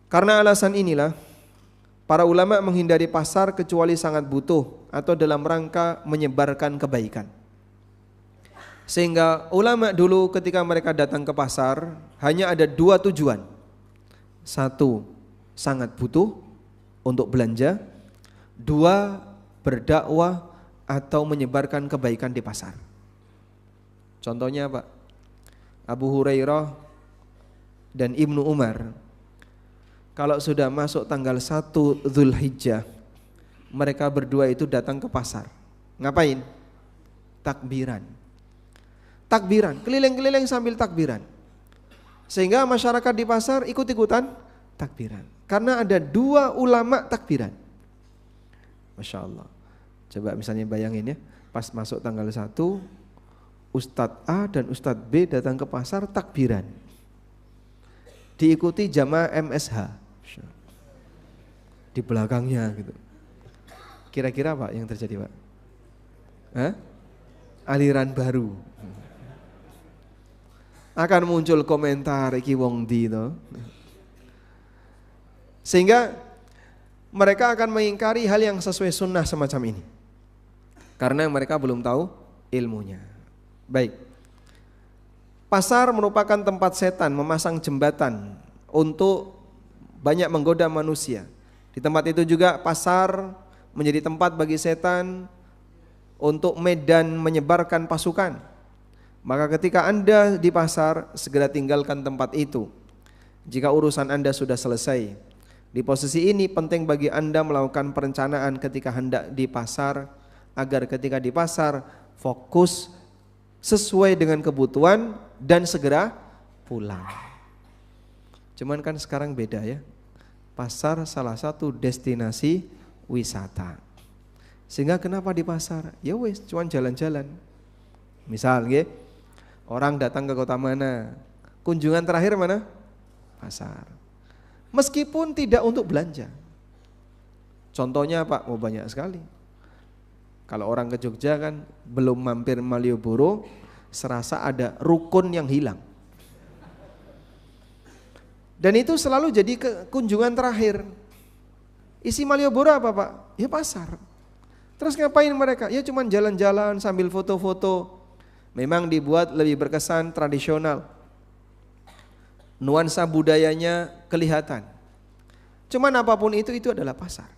Karena alasan inilah para ulama menghindari pasar kecuali sangat butuh atau dalam rangka menyebarkan kebaikan. Sehingga ulama dulu ketika mereka datang ke pasar hanya ada dua tujuan. Satu, sangat butuh untuk belanja. Dua, berdakwah atau menyebarkan kebaikan di pasar. Contohnya apa? Abu Hurairah dan Ibnu Umar, kalau sudah masuk tanggal 1 Dzulhijjah, mereka berdua itu datang ke pasar. Ngapain? Takbiran. Takbiran, keliling-keliling sambil takbiran. Sehingga masyarakat di pasar ikut-ikutan takbiran. Karena ada dua ulama takbiran. Masya Allah. Coba misalnya bayangin ya, pas masuk tanggal 1, Ustadz A dan Ustadz B datang ke pasar takbiran. Diikuti jamaah MSH di belakangnya gitu. Kira-kira apa yang terjadi, Pak? Aliran baru. Akan muncul komentar iki wong ndi to. Sehingga mereka akan mengingkari hal yang sesuai sunnah semacam ini. Karena mereka belum tahu ilmunya. Baik. Pasar merupakan tempat setan memasang jembatan untuk banyak menggoda manusia. Di tempat itu juga pasar menjadi tempat bagi setan untuk medan menyebarkan pasukan. Maka ketika Anda di pasar, segera tinggalkan tempat itu. Jika urusan Anda sudah selesai. Di posisi ini penting bagi Anda melakukan perencanaan ketika hendak di pasar, agar ketika di pasar fokus sesuai dengan kebutuhan dan segera pulang. Cuman kan sekarang beda ya. Pasar salah satu destinasi wisata. Sehingga kenapa di pasar? Ya wes, cuman jalan-jalan. Misal nggih, orang datang ke kota mana? Kunjungan terakhir mana? Pasar. Meskipun tidak untuk belanja. Contohnya Pak, oh banyak sekali. Kalau orang ke Jogja kan belum mampir Malioboro, serasa ada rukun yang hilang. Dan itu selalu jadi kunjungan terakhir. Isi Malioboro apa Pak? Ya pasar. Terus ngapain mereka? Ya cuman jalan-jalan sambil foto-foto. Memang dibuat lebih berkesan tradisional. Nuansa budayanya kelihatan. Cuman apapun itu adalah pasar.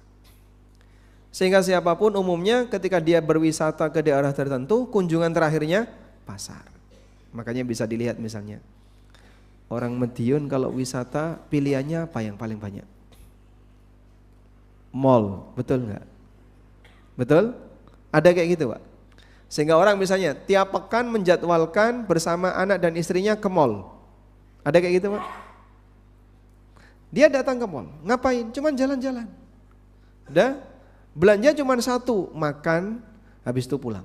Sehingga siapapun umumnya ketika dia berwisata ke daerah tertentu, kunjungan terakhirnya pasar. Makanya bisa dilihat misalnya, orang Madiun kalau wisata pilihannya apa yang paling banyak? Mall, betul nggak? Betul? Ada kayak gitu Pak? Sehingga orang misalnya tiap pekan menjadwalkan bersama anak dan istrinya ke mall. Ada kayak gitu Pak? Dia datang ke mall, ngapain? Cuman jalan-jalan. Udah, belanja cuman satu, makan, habis itu pulang.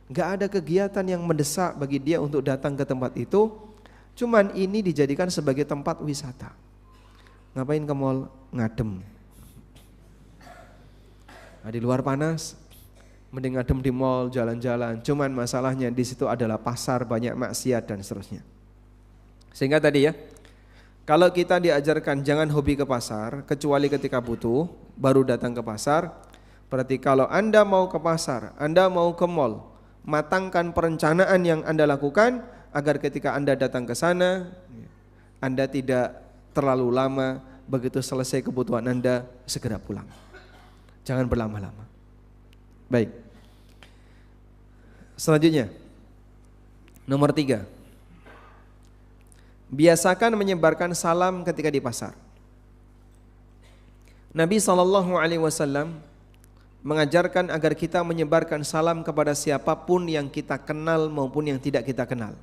Gak ada kegiatan yang mendesak bagi dia untuk datang ke tempat itu. Cuman ini dijadikan sebagai tempat wisata. Ngapain ke mall? Ngadem. Nah, di luar panas, mending ngadem di mall, jalan-jalan. Cuman masalahnya di situ adalah pasar, banyak maksiat dan seterusnya. Sehingga tadi ya, kalau kita diajarkan jangan hobi ke pasar kecuali ketika butuh, baru datang ke pasar. Berarti kalau Anda mau ke pasar, Anda mau ke mall, matangkan perencanaan yang Anda lakukan agar ketika Anda datang ke sana, Anda tidak terlalu lama, begitu selesai kebutuhan Anda segera pulang. Jangan berlama-lama. Baik. Selanjutnya, nomor 3. Biasakan menyebarkan salam ketika di pasar. Nabi SAW mengajarkan agar kita menyebarkan salam kepada siapapun yang kita kenal maupun yang tidak kita kenal.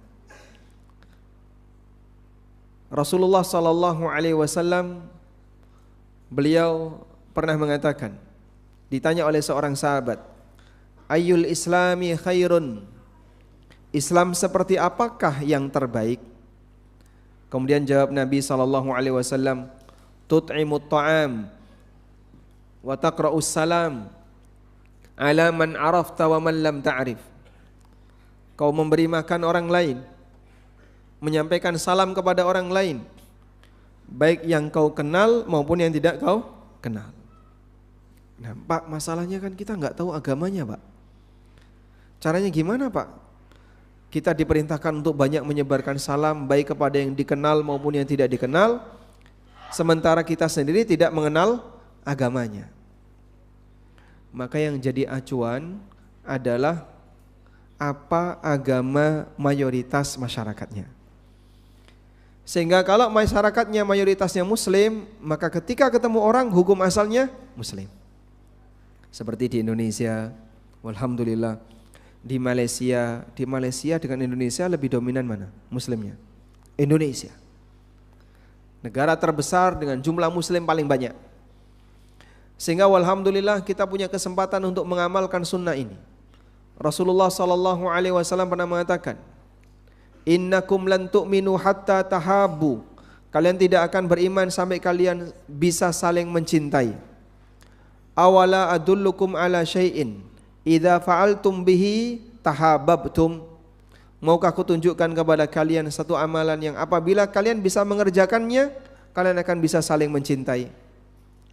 Rasulullah SAW beliau pernah mengatakan, ditanya oleh seorang sahabat, Ayyul islami khairun, Islam seperti apakah yang terbaik? Kemudian jawab Nabi SAW, tut'imut ta'am wa taqra'us salam ala man arafta wa man lam ta'rif. Kau memberi makan orang lain, menyampaikan salam kepada orang lain, baik yang kau kenal maupun yang tidak kau kenal. Nah, Pak, masalahnya kan kita nggak tahu agamanya, Pak. Caranya gimana, Pak? Kita diperintahkan untuk banyak menyebarkan salam baik kepada yang dikenal maupun yang tidak dikenal, sementara kita sendiri tidak mengenal agamanya. Maka yang jadi acuan adalah apa agama mayoritas masyarakatnya. Sehingga kalau masyarakatnya mayoritasnya muslim, maka ketika ketemu orang hukum asalnya muslim. Seperti di Indonesia, alhamdulillah. Di Malaysia dengan Indonesia lebih dominan mana? Muslimnya. Indonesia. Negara terbesar dengan jumlah muslim paling banyak. Sehingga alhamdulillah kita punya kesempatan untuk mengamalkan sunnah ini. Rasulullah SAW pernah mengatakan, innakum lan tu'minu hatta tahabu. Kalian tidak akan beriman sampai kalian bisa saling mencintai. Awala adullukum ala syai'in idza fa'altum bihi tahabbtum. Maukah aku tunjukkan kepada kalian satu amalan yang apabila kalian bisa mengerjakannya, kalian akan bisa saling mencintai.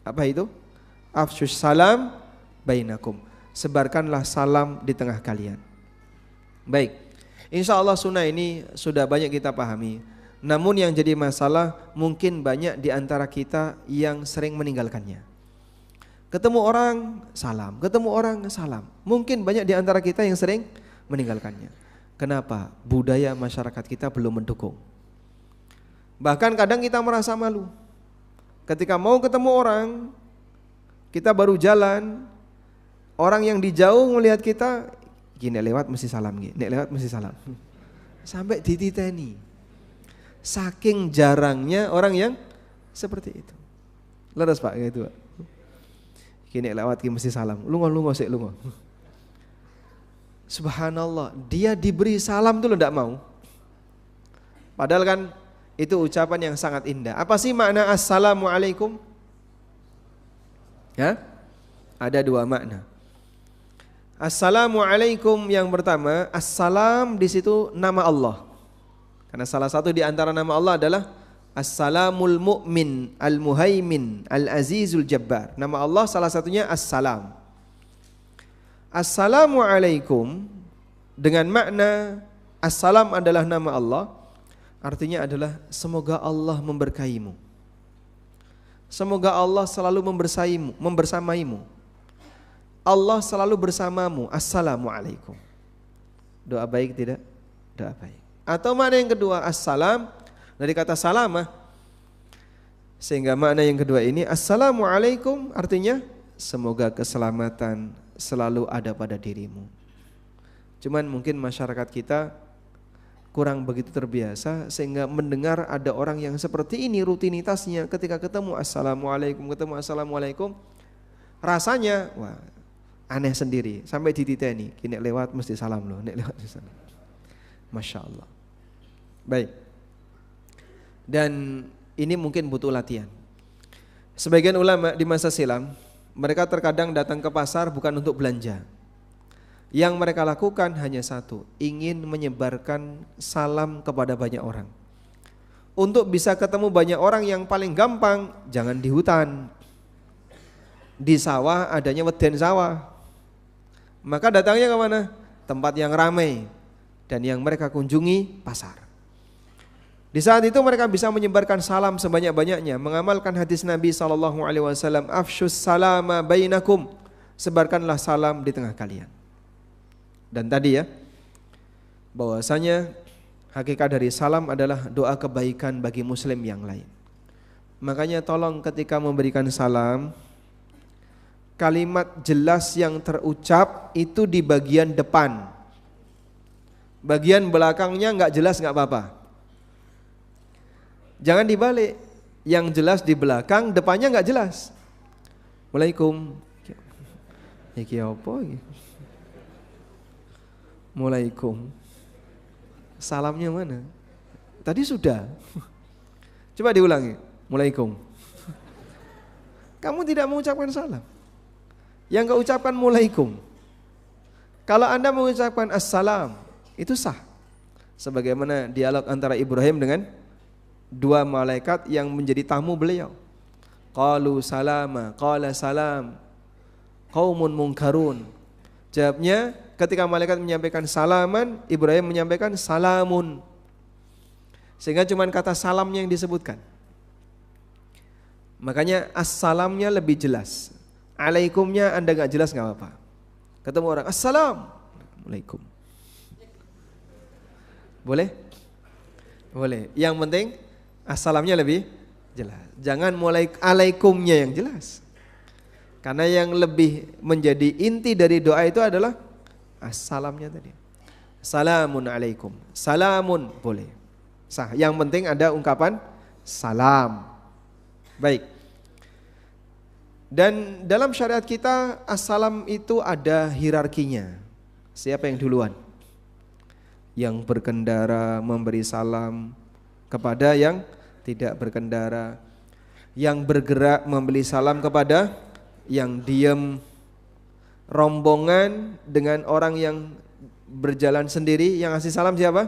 Apa itu? Afsyus salam bainakum. Sebarkanlah salam di tengah kalian. Baik, insya Allah sunnah ini sudah banyak kita pahami. Namun yang jadi masalah mungkin banyak di antara kita yang sering meninggalkannya. Ketemu orang salam, ketemu orang salam. Mungkin banyak di antara kita yang sering meninggalkannya. Kenapa? Budaya masyarakat kita belum mendukung. Bahkan kadang kita merasa malu. Ketika mau ketemu orang, kita baru jalan, orang yang di jauh melihat kita, gini lewat mesti salam, gini lewat mesti salam. Sampai dititeni. Saking jarangnya orang yang seperti itu. Leres Pak, kayak itu Pak. Gini lewat mesti salam. Lungo sik lungo. Subhanallah, dia diberi salam tuh lo enggak mau. Padahal kan itu ucapan yang sangat indah. Apa sih makna assalamualaikum? Ya? Ada dua makna. Assalamualaikum yang pertama, assalam di situ nama Allah. Karena salah satu di antara nama Allah adalah Assalamul Mu'min, Al-Muhaimin, Al-Azizul Jabbar. Nama Allah salah satunya Assalam. Assalamualaikum dengan makna Assalam adalah nama Allah, artinya adalah semoga Allah memberkaimu. Semoga Allah selalu membersamaimu. Allah selalu bersamamu. Assalamualaikum. Doa baik tidak? Doa baik. Atau makna yang kedua, assalam dari kata salamah. Sehingga makna yang kedua ini assalamualaikum artinya semoga keselamatan selalu ada pada dirimu. Cuman mungkin masyarakat kita kurang begitu terbiasa sehingga mendengar ada orang yang seperti ini rutinitasnya ketika ketemu assalamualaikum, rasanya wah aneh sendiri sampai dititeni, nek lewat mesti salam loh, nek lewat mesti salam. Masya Allah. Baik. Dan ini mungkin butuh latihan. Sebagian ulama di masa silam, mereka terkadang datang ke pasar bukan untuk belanja. Yang mereka lakukan hanya satu, ingin menyebarkan salam kepada banyak orang. Untuk bisa ketemu banyak orang yang paling gampang, jangan di hutan. Di sawah adanya weden sawah. Maka datangnya ke mana? Tempat yang ramai. Dan yang mereka kunjungi pasar. Di saat itu mereka bisa menyebarkan salam sebanyak-banyaknya, mengamalkan hadis Nabi SAW, afsyus salama bainakum, sebarkanlah salam di tengah kalian. Dan tadi ya, bahwasanya hakikat dari salam adalah doa kebaikan bagi muslim yang lain. Makanya tolong ketika memberikan salam, kalimat jelas yang terucap itu di bagian depan. Bagian belakangnya nggak jelas nggak apa-apa. Jangan dibalik, yang jelas di belakang, depannya nggak jelas. Waalaikum. Iki apa iki? Waalaikum. Salamnya mana? Tadi sudah. Coba diulangi. Waalaikum. Kamu tidak mengucapkan salam. Yang kau ucapkan waalaikum. Kalau Anda mengucapkan assalam, itu sah. Sebagaimana dialog antara Ibrahim dengan dua malaikat yang menjadi tamu beliau. Qalu salama, qala salam, qaumun munkarun. Jawabnya, ketika malaikat menyampaikan salaman, Ibrahim menyampaikan salamun. Sehingga cuma kata salamnya yang disebutkan. Makanya assalamnya lebih jelas. Alaikumnya Anda gak jelas gak apa-apa. Ketemu orang, assalamualaikum. Boleh? Boleh. Yang penting assalamnya lebih jelas. Jangan mulai alaikumnya yang jelas. Karena yang lebih menjadi inti dari doa itu adalah assalamnya tadi. Salamun alaikum. Salamun boleh. Sah. Yang penting ada ungkapan salam. Baik. Dan dalam syariat kita assalam itu ada hierarkinya. Siapa yang duluan? Yang berkendara memberi salam kepada yang tidak berkendara. Yang bergerak memberi salam kepada yang diam. Rombongan dengan orang yang berjalan sendiri, yang ngasih salam siapa?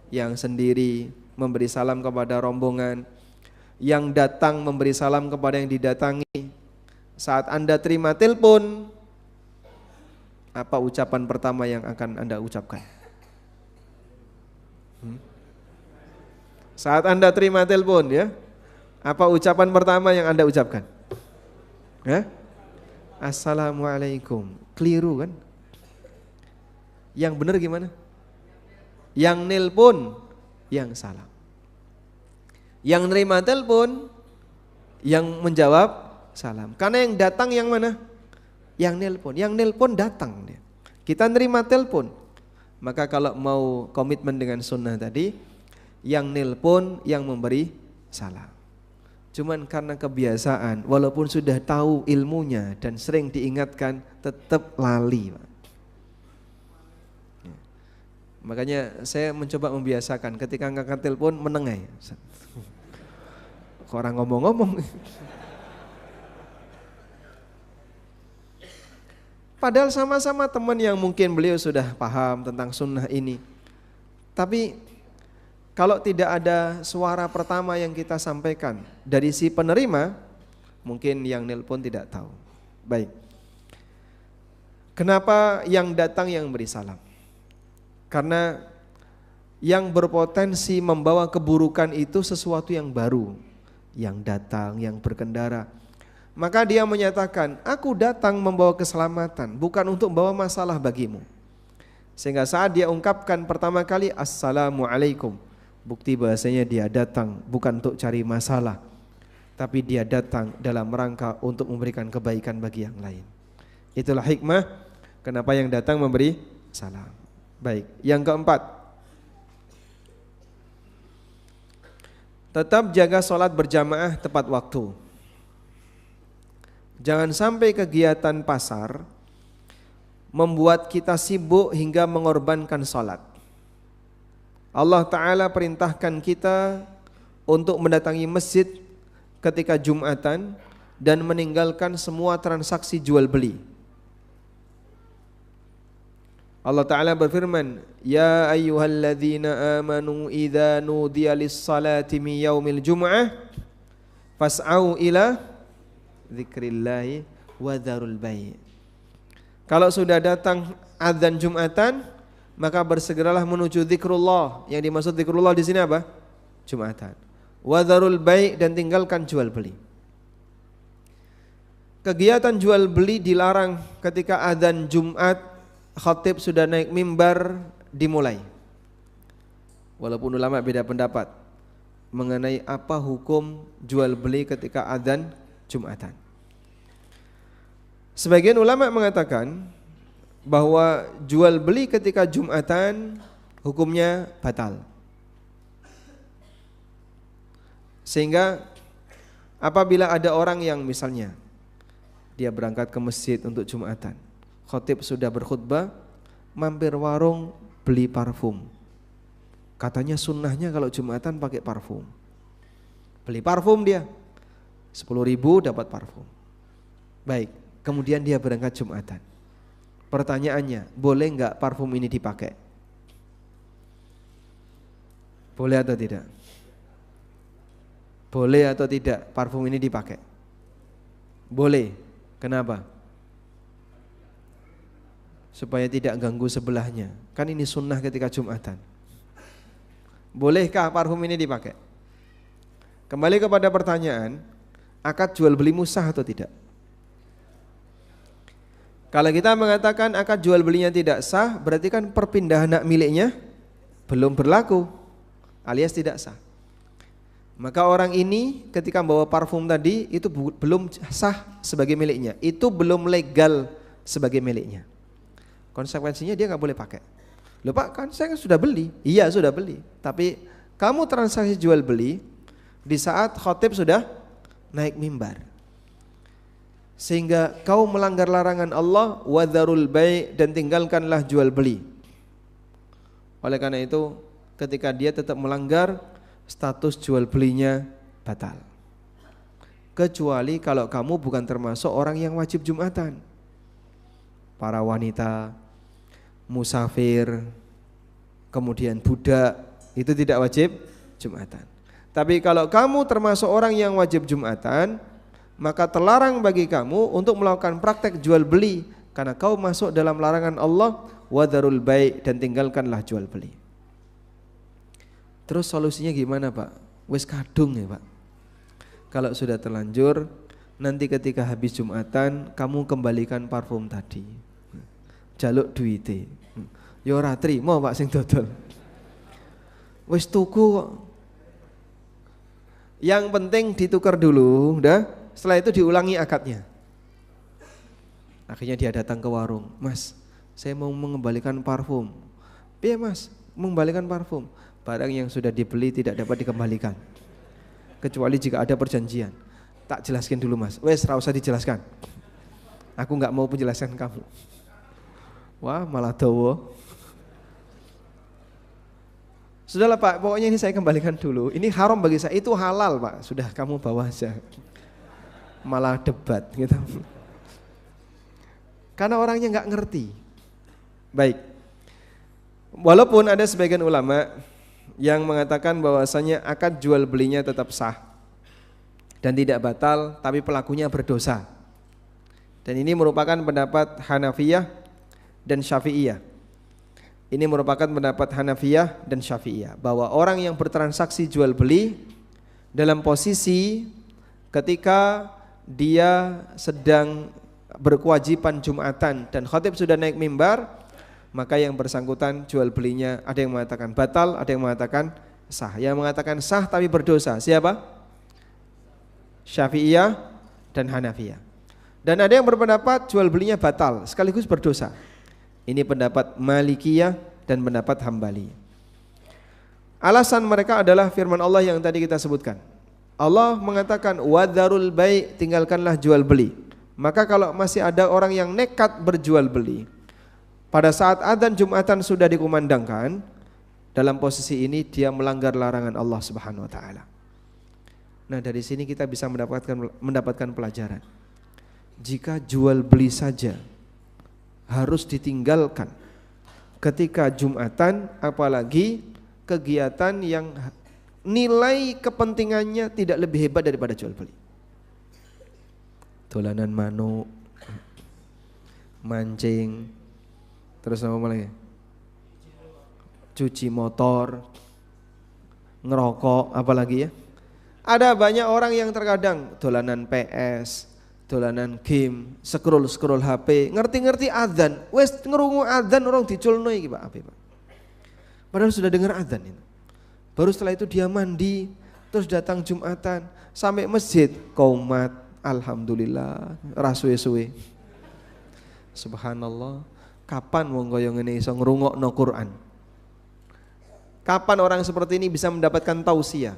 Yang sendiri memberi salam kepada rombongan. Yang datang memberi salam kepada yang didatangi. Saat Anda terima telepon, apa ucapan pertama yang akan Anda ucapkan? Saat Anda terima telepon ya, apa ucapan pertama yang Anda ucapkan? Assalamualaikum. Keliru kan? Yang benar gimana? Yang nelpon, yang salam. Yang nerima telepon, yang menjawab salam. Karena yang datang yang mana? Yang nelpon. Yang nelpon datang dia. Kita nerima telepon. Maka kalau mau komitmen dengan sunnah tadi, yang nelpon yang memberi salam. Cuman karena kebiasaan, walaupun sudah tahu ilmunya dan sering diingatkan, tetap lali. Makanya saya mencoba membiasakan ketika ngangkat telepon menengai. Orang ngomong-ngomong. Padahal sama-sama teman yang mungkin beliau sudah paham tentang sunnah ini. Tapi kalau tidak ada suara pertama yang kita sampaikan dari si penerima, mungkin yang nelpon tidak tahu. Baik. Kenapa yang datang yang beri salam? Karena yang berpotensi membawa keburukan itu sesuatu yang baru. Yang datang, yang berkendara. Maka dia menyatakan, aku datang membawa keselamatan, bukan untuk membawa masalah bagimu. Sehingga saat dia ungkapkan pertama kali, assalamualaikum. Bukti bahasanya dia datang bukan untuk cari masalah, tapi dia datang dalam rangka untuk memberikan kebaikan bagi yang lain. Itulah hikmah kenapa yang datang memberi salam. Baik, yang keempat, tetap jaga sholat berjamaah tepat waktu. Jangan sampai kegiatan pasar membuat kita sibuk hingga mengorbankan sholat. Allah Ta'ala perintahkan kita untuk mendatangi masjid ketika Jumatan dan meninggalkan semua transaksi jual beli. Allah Ta'ala berfirman, Ya ayyuhalladzina amanu idza nudiya lis-salati min yaumil jum'ah fas'au ila dzikrillahi wa dzarul bai'. Kalau sudah datang adzan Jumatan, maka bersegeralah menuju zikrullah. Yang dimaksud zikrullah di sini apa? Jumatan. Wa dzarul bai', dan tinggalkan jual beli. Kegiatan jual beli dilarang ketika adzan Jumat, khatib sudah naik mimbar dimulai. Walaupun ulama beda pendapat mengenai apa hukum jual beli ketika adzan Jumatan. Sebagian ulama mengatakan bahwa jual beli ketika Jumatan hukumnya batal. Sehingga apabila ada orang yang misalnya dia berangkat ke masjid untuk Jumatan, khatib sudah berkhutbah, mampir warung beli parfum. Katanya sunnahnya kalau Jumatan pakai parfum. Beli parfum dia 10.000 dapat parfum. Baik, kemudian dia berangkat Jumatan. Pertanyaannya, boleh enggak parfum ini dipakai? Boleh atau tidak? Boleh atau tidak parfum ini dipakai? Boleh. Kenapa? Supaya tidak ganggu sebelahnya. Kan ini sunnah ketika Jumatan. Bolehkah parfum ini dipakai? Kembali kepada pertanyaan, akad jual beli sah atau tidak? Kalau kita mengatakan akad jual belinya tidak sah, berarti kan perpindahan hak miliknya belum berlaku, alias tidak sah. Maka orang ini ketika membawa parfum tadi itu belum sah sebagai miliknya, itu belum legal sebagai miliknya. Konsekuensinya dia nggak boleh pakai. Loh Pak, kan saya sudah beli. Iya sudah beli, tapi kamu transaksi jual beli di saat khotib sudah naik mimbar, sehingga kau melanggar larangan Allah, wadharul bai', dan tinggalkanlah jual beli. Oleh karena itu ketika dia tetap melanggar, status jual belinya batal. Kecuali kalau kamu bukan termasuk orang yang wajib Jumatan. Para wanita, musafir, kemudian budak, itu tidak wajib Jumatan. Tapi kalau kamu termasuk orang yang wajib Jumatan, maka terlarang bagi kamu untuk melakukan praktek jual beli, karena kau masuk dalam larangan Allah, wadharul bai', dan tinggalkanlah jual beli. Terus solusinya gimana Pak? Wis kadung ya Pak. Kalau sudah terlanjur, nanti ketika habis Jumatan kamu kembalikan parfum tadi. Jaluk duite. Ya ora trimo Pak sing dodol. Wis tuku kok. Yang penting ditukar dulu, udah. Setelah itu diulangi akadnya. Akhirnya dia datang ke warung. Mas, saya mau mengembalikan parfum. Piye Mas? Mengembalikan parfum. Barang yang sudah dibeli tidak dapat dikembalikan, kecuali jika ada perjanjian. Tak jelaskan dulu Mas. Wes ra usah dijelaskan. Aku enggak mau penjelasan kamu. Wah, malah dawa. Sudahlah Pak, pokoknya ini saya kembalikan dulu. Ini haram bagi saya, itu halal Pak. Sudah kamu bawa aja. Malah debat gitu. Karena orangnya enggak ngerti. Baik. Walaupun ada sebagian ulama yang mengatakan bahwasanya akad jual belinya tetap sah dan tidak batal, tapi pelakunya berdosa. Dan ini merupakan pendapat Hanafiyah dan Syafi'iyah. Ini merupakan pendapat Hanafiyah dan Syafi'iyah, bahwa orang yang bertransaksi jual beli dalam posisi ketika dia sedang berkewajiban Jumatan dan khatib sudah naik mimbar, maka yang bersangkutan jual belinya ada yang mengatakan batal, ada yang mengatakan sah. Yang mengatakan sah tapi berdosa siapa? Syafi'iyah dan Hanafiyah. Dan ada yang berpendapat jual belinya batal sekaligus berdosa. Ini pendapat Malikiyah dan pendapat Hambali. Alasan mereka adalah firman Allah yang tadi kita sebutkan. Allah mengatakan wadharul bai', tinggalkanlah jual beli. Maka kalau masih ada orang yang nekat berjual beli pada saat adzan Jumatan sudah dikumandangkan, dalam posisi ini dia melanggar larangan Allah Subhanahu wa taala. Nah, dari sini kita bisa mendapatkan pelajaran. Jika jual beli saja harus ditinggalkan ketika Jumatan, apalagi kegiatan yang nilai kepentingannya tidak lebih hebat daripada jual beli. Dolanan manuk, mancing, terus apa lagi? Cuci motor, ngerokok, apalagi ya? Ada banyak orang yang terkadang dolanan PS, dolanan game, scroll HP, ngerti-ngerti adzan, wes ngerungu adzan orang diculno iki Pak, apa Pak? Padahal sudah dengar adzan itu. Baru setelah itu dia mandi, terus datang Jumatan, sampai masjid, qomat, alhamdulillah, ra suwe-suwe. Subhanallah. Kapan wong kaya ngene iso ngrungokno Quran? Kapan orang seperti ini bisa mendapatkan tausiah?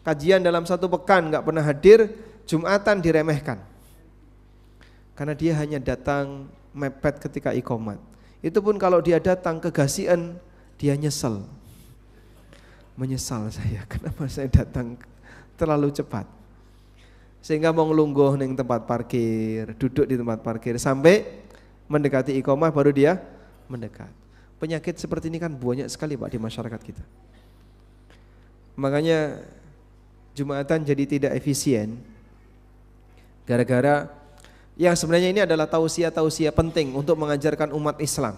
Kajian dalam satu pekan enggak pernah hadir, Jumatan diremehkan. Karena dia hanya datang mepet ketika iqomat. Itu pun kalau dia datang kegasian, dia nyesel. Menyesal saya, kenapa saya datang terlalu cepat. Sehingga mau ngelungguh ning tempat parkir, duduk di tempat parkir sampai mendekati iqomah baru dia mendekat. Penyakit seperti ini kan banyak sekali Pak di masyarakat kita. Makanya Jumatan jadi tidak efisien gara-gara yang sebenarnya ini adalah tausiah-tausiah penting untuk mengajarkan umat Islam.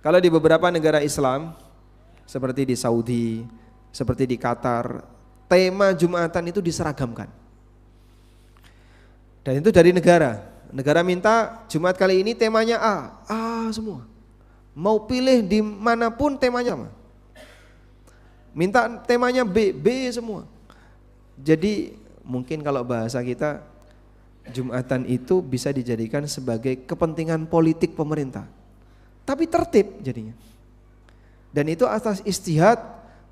Kalau di beberapa negara Islam seperti di Saudi, seperti di Qatar, tema Jumatan itu diseragamkan. Dan itu dari negara. Negara minta Jumat kali ini temanya A semua. Mau pilih dimanapun temanya sama. Minta temanya B semua. Jadi mungkin kalau bahasa kita, Jumatan itu bisa dijadikan sebagai kepentingan politik pemerintah. Tapi tertib jadinya. Dan itu atas istihad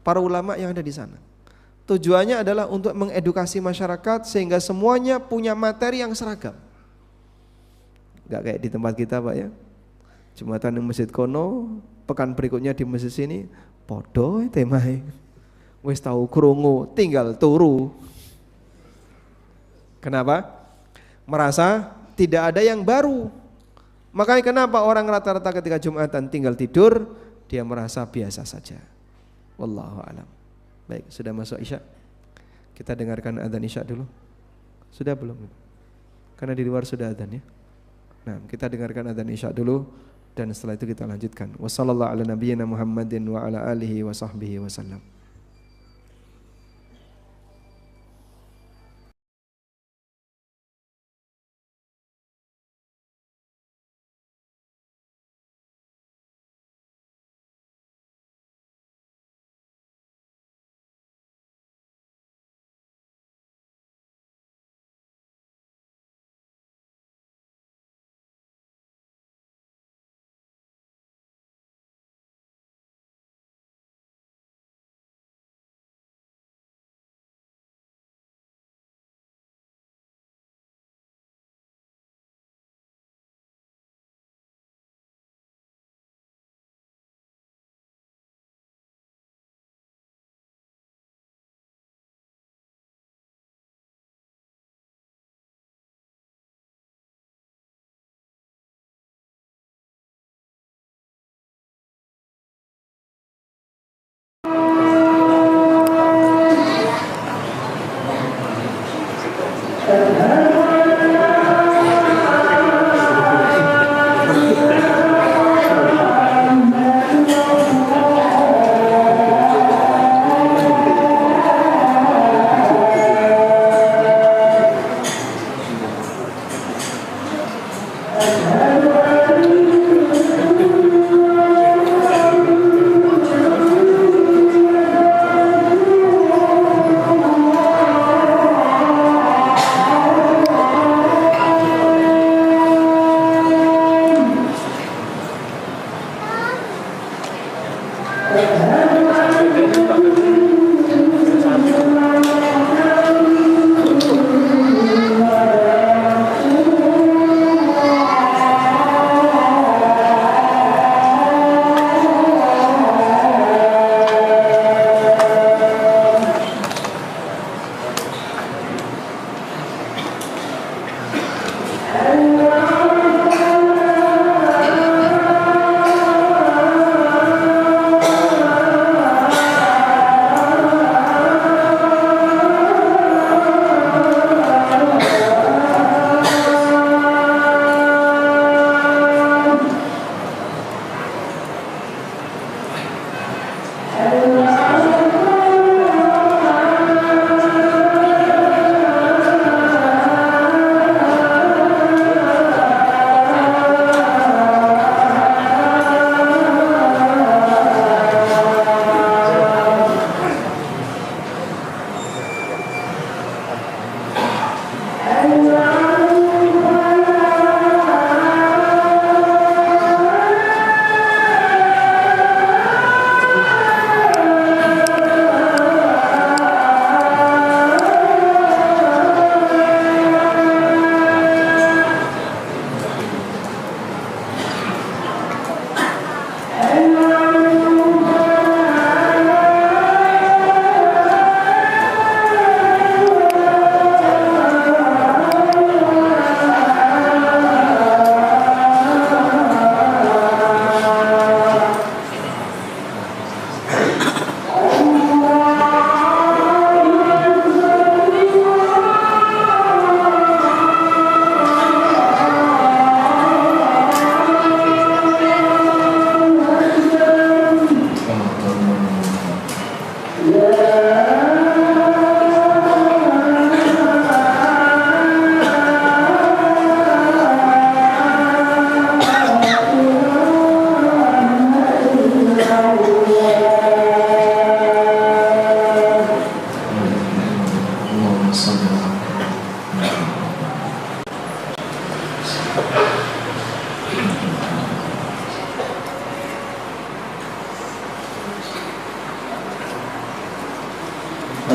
para ulama yang ada di sana. Tujuannya adalah untuk mengedukasi masyarakat sehingga semuanya punya materi yang seragam. Gak kayak di tempat kita Pak ya. Jumatan di masjid kono, pekan berikutnya di masjid sini, podo temahe. Wis tahu krungu, tinggal turu. Kenapa? Merasa tidak ada yang baru. Makanya kenapa orang rata-rata ketika Jumatan tinggal tidur, dia merasa biasa saja. Wallahu a'lam. Baik, sudah masuk Isya. Kita dengarkan adzan Isya dulu. Sudah belum? Karena di luar sudah adzan ya. Nah, kita dengarkan adzan Isya dulu dan setelah itu kita lanjutkan. Wassallallahu ala nabiyyina Muhammadin wa ala alihi wa sahbihi wasallam.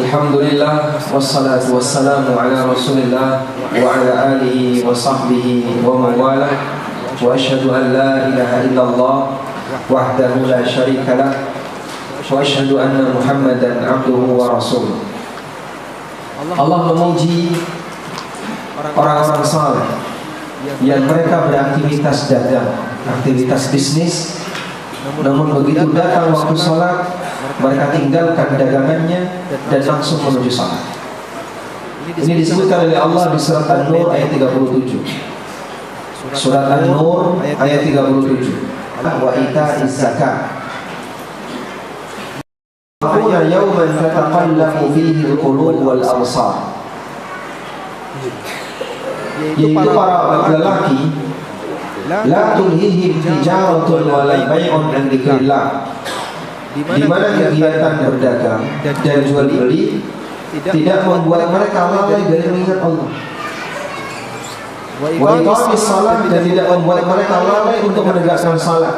Alhamdulillah wassalatu wassalamu ala Rasulillah wa ala alihi wa sahbihi wa mawala wa asyhadu an la ilaha illallah wahdahu la syarika lah wa asyhadu anna Muhammadan abduhu wa rasuluh. Allah memuji orang-orang saleh yang mereka beraktivitas dagang, aktivitas bisnis, namun begitu datang waktu salat mereka tinggalkan dagangannya dan langsung menuju salat. Ini disebutkan oleh Allah di surat An-Nur ayat 37. Surat An-Nur ayat 37. Wa ita'iz zakat. Aquna yawman tataqallabu fihi al-qulub wal absar. Yaitu para lelaki la tulhihim tijaratun wa la bai'un an dzikrillah, di mana kegiatan berdagang dan jual beli tidak membuat mereka lalai dari mengingat Allah. Wa iqamis shalah, dan tidak membuat mereka lalai untuk menegakkan salat.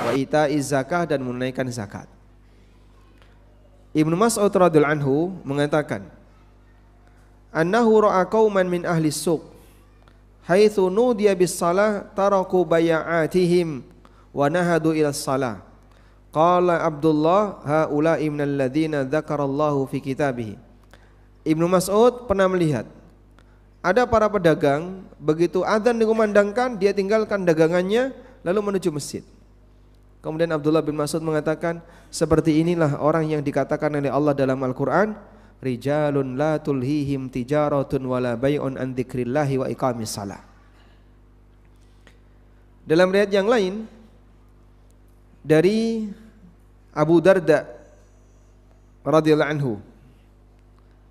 Wa ita'iz zakah, dan menunaikan zakat. Ibnu Mas'ud radhiyallahu anhu mengatakan, annahu ra'a qauman min ahli suq haitsu nudiya bis salah taraku bay'atihim wa nahadu ila salah. Qala Abdullah haula'i minal ladzina dzakarallahu fi kitabih. Ibnu Mas'ud pernah melihat ada para pedagang, begitu adzan dikumandangkan dia tinggalkan dagangannya lalu menuju masjid. Kemudian Abdullah bin Mas'ud mengatakan, seperti inilah orang yang dikatakan oleh Allah dalam Al-Qur'an, rijalun la tulhihim tijaratun wala bai'un an dzikrillahi wa iqamis shalah. Dalam riwayat yang lain dari Abu Darda radhiyallahu anhu,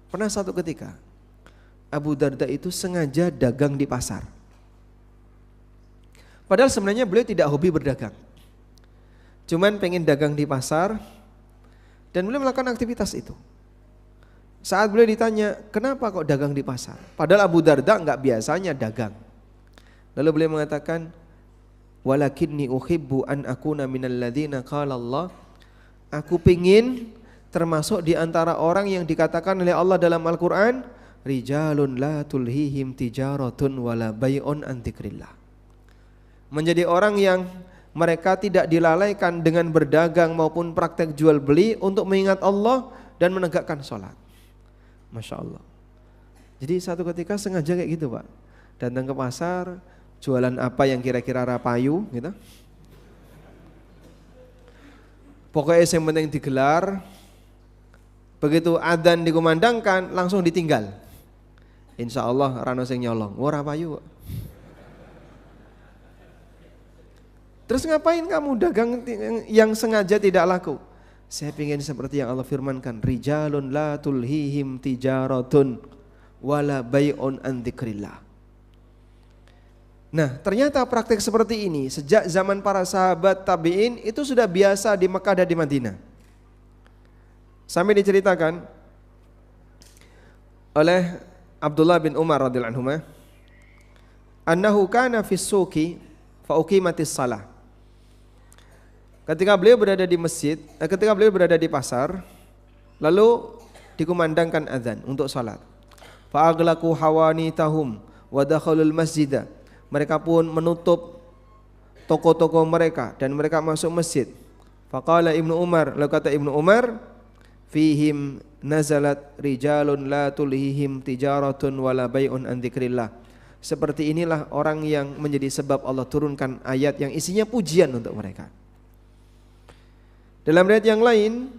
pernah satu ketika Abu Darda itu sengaja dagang di pasar. Padahal sebenarnya beliau tidak hobi berdagang, cuman pengen dagang di pasar dan beliau melakukan aktivitas itu. Saat beliau ditanya, kenapa kok dagang di pasar? Padahal Abu Darda enggak biasanya dagang. Lalu beliau mengatakan, walakinni uhibbu an akuna minal ladzina qala Allah. Aku pingin termasuk di antara orang yang dikatakan oleh Allah dalam Al-Qur'an, rijalun la tulhihim tijaratun wala bai'un an dzikrillah. Menjadi orang yang mereka tidak dilalaikan dengan berdagang maupun praktek jual beli untuk mengingat Allah dan menegakkan sholat. Masya Allah. Jadi satu ketika sengaja kayak gitu Pak, datang ke pasar, jualan apa yang kira-kira rapayu gitu. Pokoknya yang penting digelar. Begitu adzan dikumandangkan langsung ditinggal. Insya Allah rano sing nyolong. Wah rapayu. Terus ngapain kamu dagang yang sengaja tidak laku? Saya ingin seperti yang Allah firmankan, rijalun la tulhihim tijaratun wala bai'un an dzikrillah. Nah, ternyata praktek seperti ini sejak zaman para sahabat tabi'in itu sudah biasa di Mekah dan di Madinah. Sampai diceritakan oleh Abdullah bin Umar radhiyallahu anhu, annahu kana fis suqi fa uqimatis shalah. Ketika beliau berada di masjid, ketika beliau berada di pasar, lalu dikumandangkan azan untuk salat. Fa aghlaqu hawanitahum wa dakhalul masjidah. Mereka pun menutup toko-toko mereka dan mereka masuk masjid. Faqala Ibnu Umar, lalu kata Ibnu Umar, fihim nazalat rijalun la tulhihim tijaratun wala bai'un an dzikrillah. Seperti inilah orang yang menjadi sebab Allah turunkan ayat yang isinya pujian untuk mereka. Dalam riwayat yang lain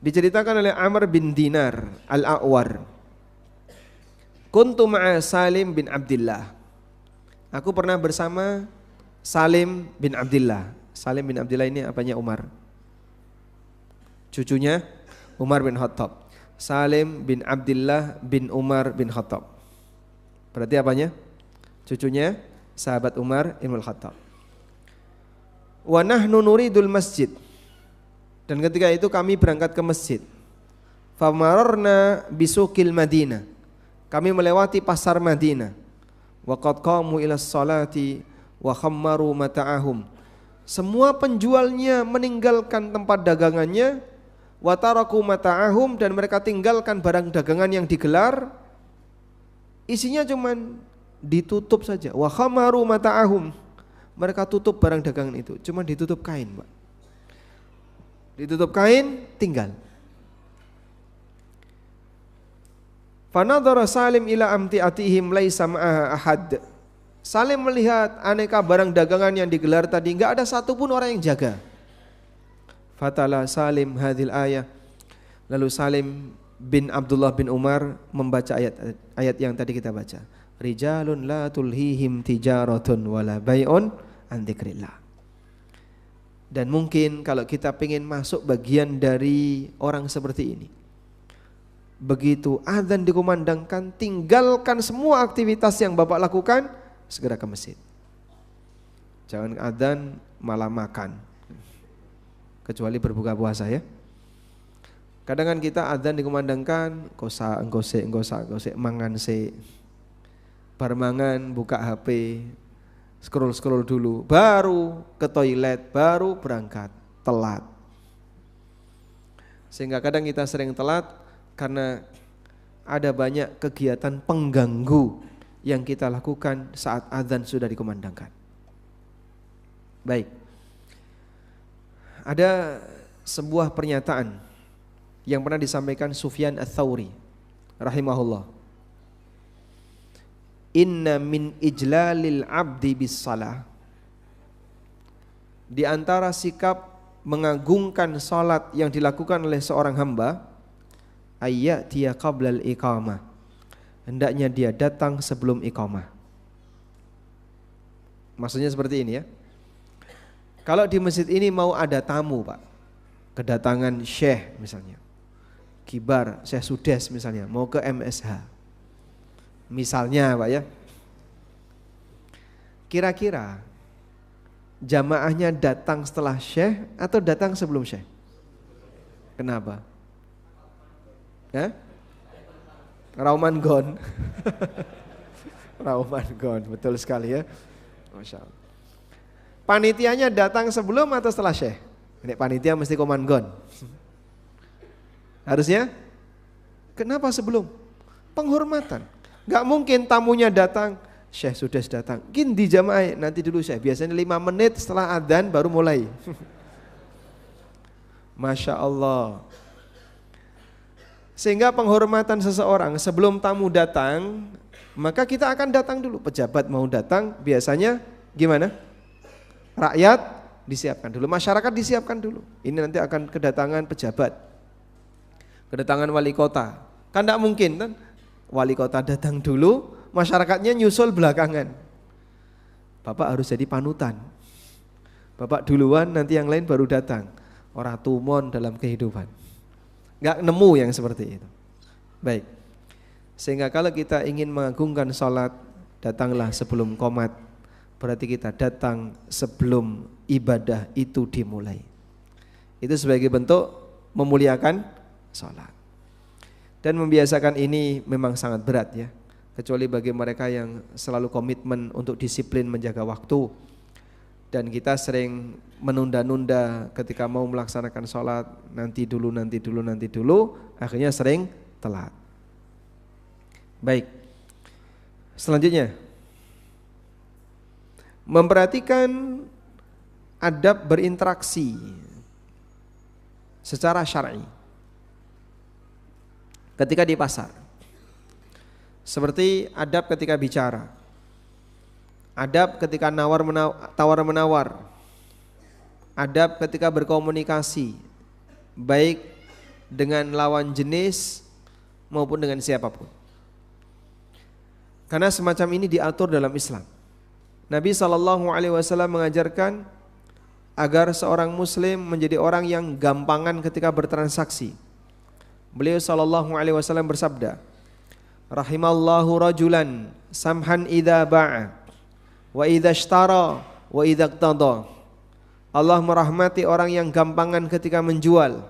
diceritakan oleh Amr bin Dinar Al-A'war, kuntu ma'a Salim bin Abdillah. Aku pernah bersama Salim bin Abdillah. Salim bin Abdillah ini apanya Umar? Cucunya Umar bin Khattab. Salim bin Abdillah bin Umar bin Khattab. Berarti apanya? Cucunya sahabat Umar bin Khattab. Wa nahnu nuridul masjid. Dan ketika itu kami berangkat ke masjid. Famararna bisuqil Madinah. Kami melewati pasar Madinah. Wa qad qamu ila sholati wa khammaru mata'ahum. Semua penjualnya meninggalkan tempat dagangannya wa taraku mata'ahum, dan mereka tinggalkan barang dagangan yang digelar, isinya cuman ditutup saja. Wa khamaru mata'ahum, mereka tutup barang dagangan itu, cuma ditutup kain, Pak. Ditutup kain, tinggal. Fanadhara Salim ila amti'atihim laisa ma'aha ahad. Salim melihat aneka barang dagangan yang digelar tadi, enggak ada satupun orang yang jaga. Fatala Salim hadhil ayah. Lalu Salim bin Abdullah bin Umar membaca ayat yang tadi kita baca. Rijalun la tulhihim tijaratun wala bai'un an dzikrillah. Dan mungkin kalau kita ingin masuk bagian dari orang seperti ini, begitu azan dikumandangkan, tinggalkan semua aktivitas yang Bapak lakukan, segera ke masjid. Jangan azan malah makan, kecuali berbuka puasa ya. Kadang kan kita azan dikumandangkan, gosek mangan se, bar mangan buka HP, scroll dulu, baru ke toilet, baru berangkat, telat. Sehingga kadang kita sering telat karena ada banyak kegiatan pengganggu yang kita lakukan saat azan sudah dikumandangkan. Baik. Ada sebuah pernyataan yang pernah disampaikan Sufyan Ats-Tsauri rahimahullah. Inna min ijlalil abdi bis salah, di antara sikap mengagungkan salat yang dilakukan oleh seorang hamba, ayyatiya qablal iqamah, hendaknya dia datang sebelum iqamah. Maksudnya seperti ini ya. Kalau di masjid ini mau ada tamu, Pak, kedatangan syekh misalnya, kibar, Syekh Sudes misalnya, mau ke MSH misalnya, Pak ya, kira-kira jamaahnya datang setelah syekh atau datang sebelum syekh? Kenapa? Ya? Rauman gon. Rauman gon, betul sekali ya. Masya Allah. Panitianya datang sebelum atau setelah syekh? Ini panitia mesti komangon. Harusnya? Kenapa sebelum? Penghormatan. Gak mungkin tamunya datang, syekh sudah datang, gini di jamaah nanti dulu syekh. Biasanya 5 menit setelah adzan baru mulai. Masya Allah. Sehingga penghormatan seseorang sebelum tamu datang, maka kita akan datang dulu. Pejabat mau datang biasanya gimana? Rakyat disiapkan dulu, masyarakat disiapkan dulu. Ini nanti akan kedatangan pejabat, kedatangan wali kota. Kan tidak mungkin kan? Wali kota datang dulu, masyarakatnya nyusul belakangan. Bapak harus jadi panutan. Bapak duluan, nanti yang lain baru datang. Ora tumon dalam kehidupan. Enggak nemu yang seperti itu. Baik. Sehingga kalau kita ingin mengagungkan salat, datanglah sebelum qomat. Berarti kita datang sebelum ibadah itu dimulai. Itu sebagai bentuk memuliakan salat. Dan membiasakan ini memang sangat berat ya. Kecuali bagi mereka yang selalu komitmen untuk disiplin menjaga waktu. Dan kita sering menunda-nunda ketika mau melaksanakan sholat, nanti dulu, akhirnya sering telat. Baik, selanjutnya memperhatikan adab berinteraksi secara syar'i ketika di pasar. Seperti adab ketika bicara, adab ketika tawar-menawar, adab ketika berkomunikasi, baik dengan lawan jenis maupun dengan siapapun. Karena semacam ini diatur dalam Islam. Nabi SAW mengajarkan agar seorang muslim menjadi orang yang gampangan ketika bertransaksi. Beliau SAW bersabda, rahimallahu rajulan samhan idza ba'a wa idza ishtara wa idza iqtada. Allah merahmati orang yang gampangan ketika menjual,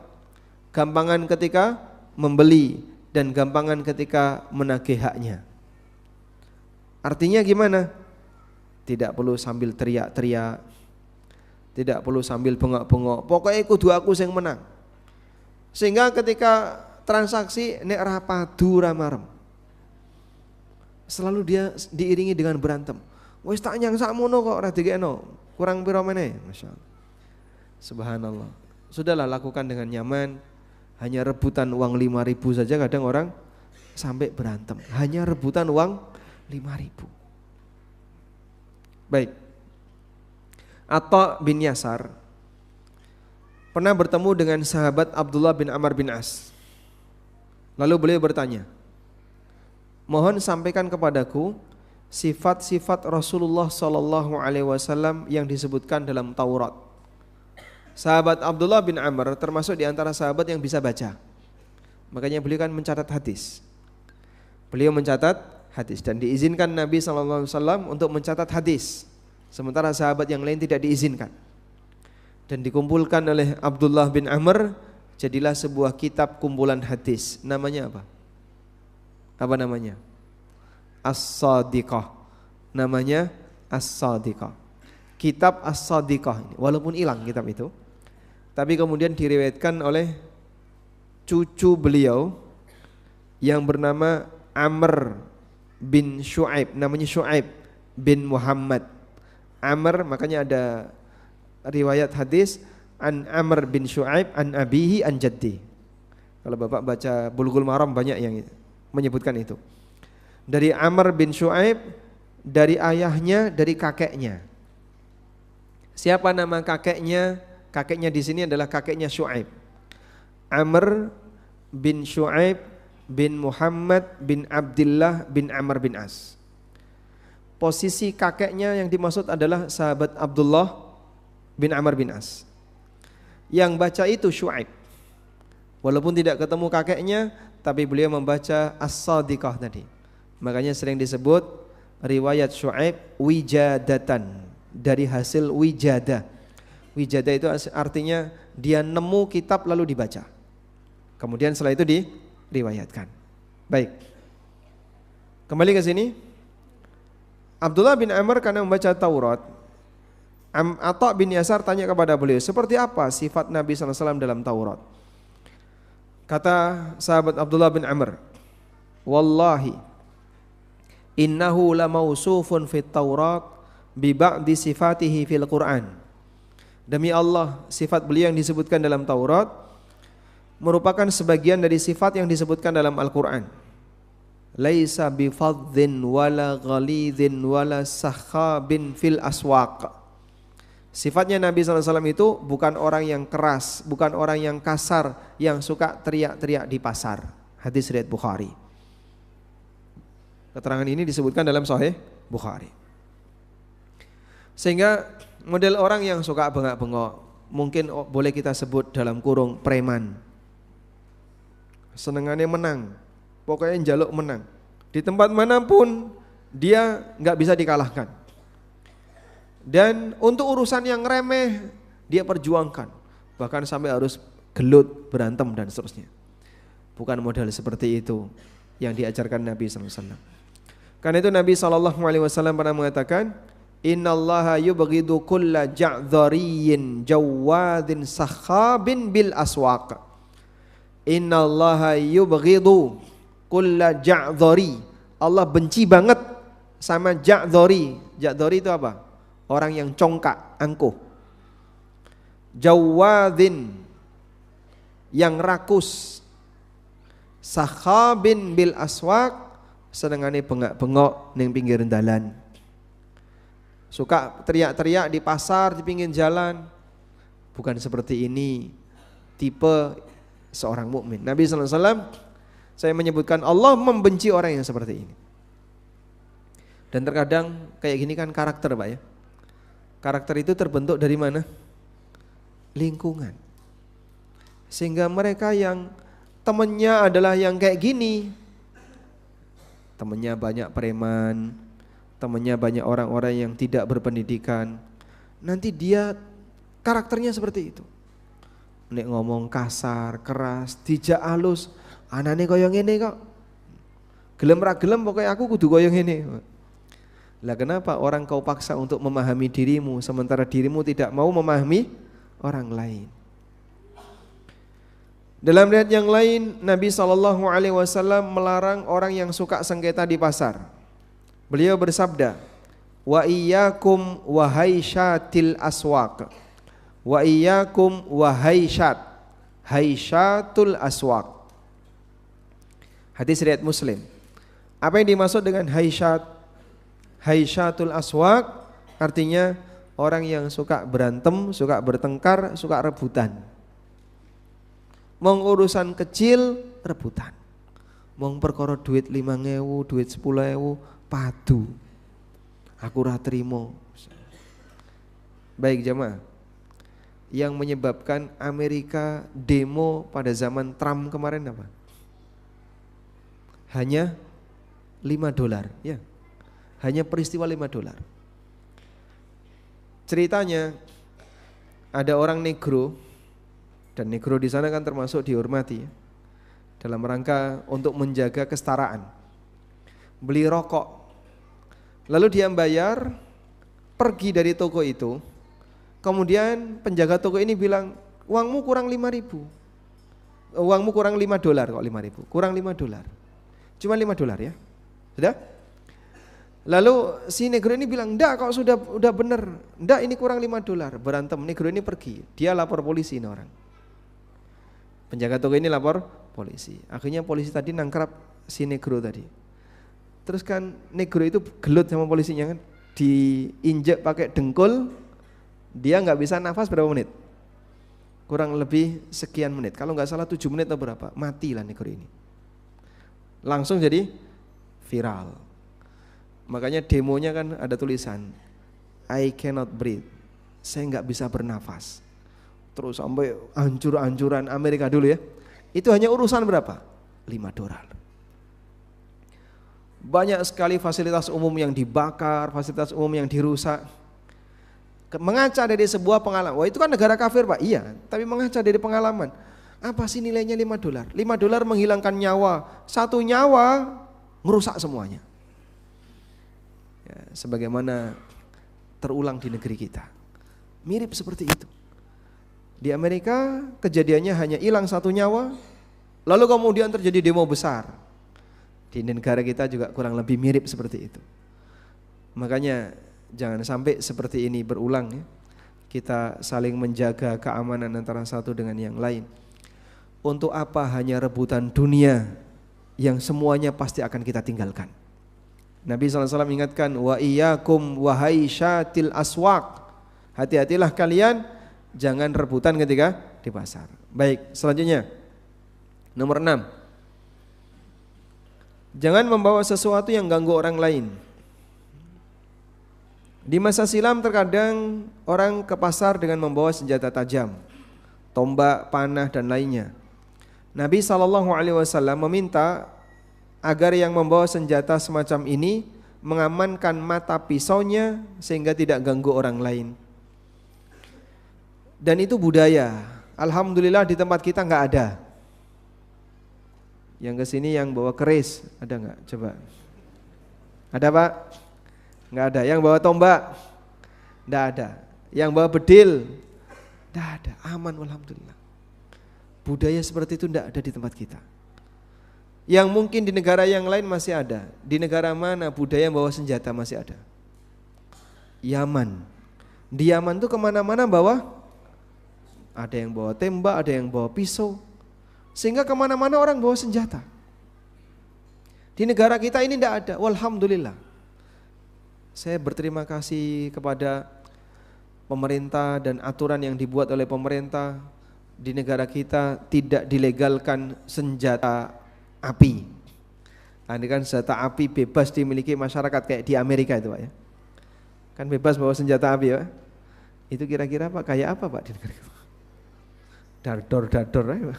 gampangan ketika membeli, dan gampangan ketika menagih haknya. Artinya gimana? Tidak perlu sambil teriak-teriak, tidak perlu sambil bengok-bengok, pokoknya kudu aku yang menang. Sehingga ketika transaksi nek ra padu ra marem. Selalu dia diiringi dengan berantem. Wis tak nyang sakmono kok ora dikekno. Kurang piro meneh? Masyaallah. Subhanallah. Sudahlah lakukan dengan nyaman. Hanya rebutan uang 5.000 saja kadang orang sampai berantem. Hanya rebutan uang 5.000. Baik. Atha bin Yasar pernah bertemu dengan sahabat Abdullah bin Amr bin As. Lalu beliau bertanya, mohon sampaikan kepadaku sifat-sifat Rasulullah Sallallahu Alaihi Wasallam yang disebutkan dalam Taurat. Sahabat Abdullah bin Amr termasuk di antara sahabat yang bisa baca. Makanya beliau kan mencatat hadis. Beliau mencatat hadis dan diizinkan Nabi Sallallahu Alaihi Wasallam untuk mencatat hadis. Sementara sahabat yang lain tidak diizinkan. Dan dikumpulkan oleh Abdullah bin Amr, jadilah sebuah kitab kumpulan hadis. Namanya apa? Apa namanya? As-Sadiqah. Namanya As-Sadiqah. Kitab As-Sadiqah ini, walaupun hilang kitab itu, tapi kemudian diriwayatkan oleh cucu beliau yang bernama Amr bin Shu'aib, namanya Shu'aib bin Muhammad. Amr, makanya ada riwayat hadis an Amr bin Shu'aib an abihi an jaddi. Kalau Bapak baca Bulughul Maram banyak yang menyebutkan itu. Dari Amr bin Shu'aib, dari ayahnya, dari kakeknya. Siapa nama kakeknya? Kakeknya di sini adalah kakeknya Shu'aib. Amr bin Shu'aib bin Muhammad bin Abdullah bin Amr bin As. Posisi kakeknya yang dimaksud adalah sahabat Abdullah bin Amr bin As. Yang baca itu Shu'aib. Walaupun tidak ketemu kakeknya, tapi beliau membaca As-Sadiqah tadi. Makanya sering disebut riwayat Shu'aib wijadatan, dari hasil wijadah. Wijadah itu artinya dia nemu kitab lalu dibaca. Kemudian setelah itu diriwayatkan. Baik. Kembali ke sini. Abdullah bin Amr karena membaca Taurat. Atha bin Yasar tanya kepada beliau, seperti apa sifat Nabi SAW dalam Taurat? Kata sahabat Abdullah bin Amr, wallahi innahu lamausufun fit Taurat bi ba'di sifatihi fil Quran. Demi Allah, sifat beliau yang disebutkan dalam Taurat merupakan sebagian dari sifat yang disebutkan dalam Al-Quran. Laisa bifadhin wala ghalidhin wala sakhabin fil aswaq. Sifatnya Nabi SAW itu bukan orang yang keras, bukan orang yang kasar, yang suka teriak-teriak di pasar. Hadis riwayat Bukhari. Keterangan ini disebutkan dalam Sahih Bukhari. Sehingga model orang yang suka bengak-bengok, mungkin boleh kita sebut dalam kurung preman. Senengannya menang, pokoknya njaluk menang. Di tempat manapun dia nggak bisa dikalahkan. Dan untuk urusan yang remeh dia perjuangkan, bahkan sampai harus gelut, berantem dan seterusnya. Bukan model seperti itu yang diajarkan Nabi SAW. Karena itu Nabi SAW pernah mengatakan, innallaha yubghidu kulla ja'dhariyin jawadin sakhabin bil aswaq. Innallaha yubghidu kulla ja'dhari. Allah benci banget sama ja'dhari. Ja'dhari itu apa? Orang yang congkak, angkuh. Jawadin, yang rakus. Sakhabin bil aswaq, senengane bengak-bengok ning pinggir dalan. Suka teriak-teriak di pasar, di pinggir jalan. Bukan seperti ini tipe seorang mukmin. Nabi SAW, saya menyebutkan Allah membenci orang yang seperti ini. Dan terkadang kayak gini kan karakter, Pak ya. Karakter itu terbentuk dari mana? Lingkungan. Sehingga mereka yang temannya adalah yang kayak gini, temannya banyak preman, temannya banyak orang-orang yang tidak berpendidikan, nanti dia karakternya seperti itu. Nek ngomong kasar, keras, dijak halus, anane kaya ngene kok. Gelem ra gelem pokoknya aku kudu kaya ngene. Lah kenapa orang kau paksa untuk memahami dirimu sementara dirimu tidak mau memahami orang lain? Dalam riwayat yang lain, Nabi SAW melarang orang yang suka sengketa di pasar. Beliau bersabda, wa iyyakum wa haisyatil aswaq. Wa iyyakum wa haisyatul aswaq. Hadis riwayat Muslim. Apa yang dimaksud dengan haisyatul aswaq? Artinya orang yang suka berantem, suka bertengkar, suka rebutan. Mong urusan kecil rebutan. Mong perkara duit 5.000, duit 10.000 padu. Aku ora trimo. Baik jemaah. Yang menyebabkan Amerika demo pada zaman Trump kemarin apa? Hanya $5, ya. Hanya peristiwa $5. Ceritanya ada orang negro, dan negro di sana kan termasuk dihormati ya, dalam rangka untuk menjaga kesetaraan. Beli rokok, lalu dia bayar, pergi dari toko itu. Kemudian penjaga toko ini bilang, uangmu kurang 5.000, uangmu kurang $5 kok 5.000, kurang $5, cuma $5 ya, sudah. Lalu si negro ini bilang, enggak kok udah bener, enggak ini kurang $5. Berantem, negro ini pergi, dia lapor polisi ini orang. Penjaga toko ini lapor polisi. Akhirnya polisi tadi nangkrap si negro tadi. Terus kan negro itu gelut sama polisinya kan, diinjek pakai dengkul, dia nggak bisa nafas berapa menit? Kurang lebih sekian menit. Kalau nggak salah 7 menit atau berapa? Matilah negro ini. Langsung jadi viral. Makanya demonya kan ada tulisan, I cannot breathe. Saya nggak bisa bernafas. Terus sampai hancur-hancuran Amerika dulu ya. Itu hanya urusan berapa? $5. Banyak sekali fasilitas umum yang dibakar, fasilitas umum yang dirusak. Mengaca dari sebuah pengalaman. Wah itu kan negara kafir Pak, iya. Tapi mengaca dari pengalaman. Apa sih nilainya $5? $5 menghilangkan nyawa. 1 nyawa merusak semuanya. Ya, sebagaimana terulang di negeri kita. Mirip seperti itu. Di Amerika kejadiannya hanya hilang 1 nyawa, lalu kemudian terjadi demo besar. Di negara kita juga kurang lebih mirip seperti itu. Makanya jangan sampai seperti ini berulang ya. Kita saling menjaga keamanan antara satu dengan yang lain. Untuk apa hanya rebutan dunia yang semuanya pasti akan kita tinggalkan. Nabi SAW ingatkan, wa iyyakum wa haisyatil aswaq. Hati-hatilah kalian, jangan rebutan ketika di pasar. Baik, selanjutnya nomor 6. Jangan membawa sesuatu yang ganggu orang lain. Di masa silam terkadang orang ke pasar dengan membawa senjata tajam, tombak, panah dan lainnya. Nabi SAW meminta agar yang membawa senjata semacam ini mengamankan mata pisaunya sehingga tidak ganggu orang lain. Dan itu budaya. Alhamdulillah di tempat kita nggak ada. Yang kesini yang bawa keris ada nggak? Coba. Ada Pak? Nggak ada. Yang bawa tombak? Nggak ada. Yang bawa bedil? Nggak ada. Aman alhamdulillah. Budaya seperti itu nggak ada di tempat kita. Yang mungkin di negara yang lain masih ada. Di negara mana budaya bawa senjata masih ada? Yaman. Di Yaman tuh kemana-mana bawa. Ada yang bawa tembak, ada yang bawa pisau. Sehingga kemana-mana orang bawa senjata. Di negara kita ini tidak ada, walhamdulillah. Saya berterima kasih kepada pemerintah dan aturan yang dibuat oleh pemerintah. Di negara kita tidak dilegalkan senjata api. Ini kan senjata api bebas dimiliki masyarakat kayak di Amerika itu Pak ya. Kan bebas bawa senjata api ya. Itu kira-kira Pak kayak apa Pak di negara kita? Dador ya.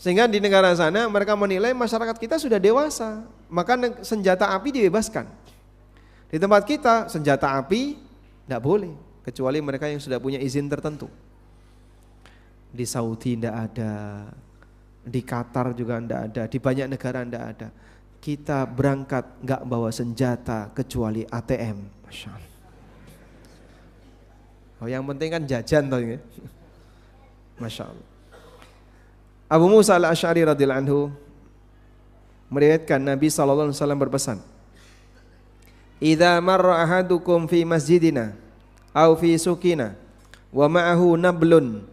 Sehingga di negara sana mereka menilai masyarakat kita sudah dewasa, maka senjata api dibebaskan. Di tempat kita senjata api tidak boleh, kecuali mereka yang sudah punya izin tertentu. Di Saudi tidak ada, di Qatar juga tidak ada, di banyak negara tidak ada. Kita berangkat nggak bawa senjata kecuali ATM, Masya Allah. Oh yang penting kan jajan toh ya. Masya Allah. Abu Musa al-Asy'ari radhiyallahu anhu meriwayatkan Nabi SAW berpesan, "Idza marra ahadukum fi masjidina aw fi sukina wa ma'ahu nablun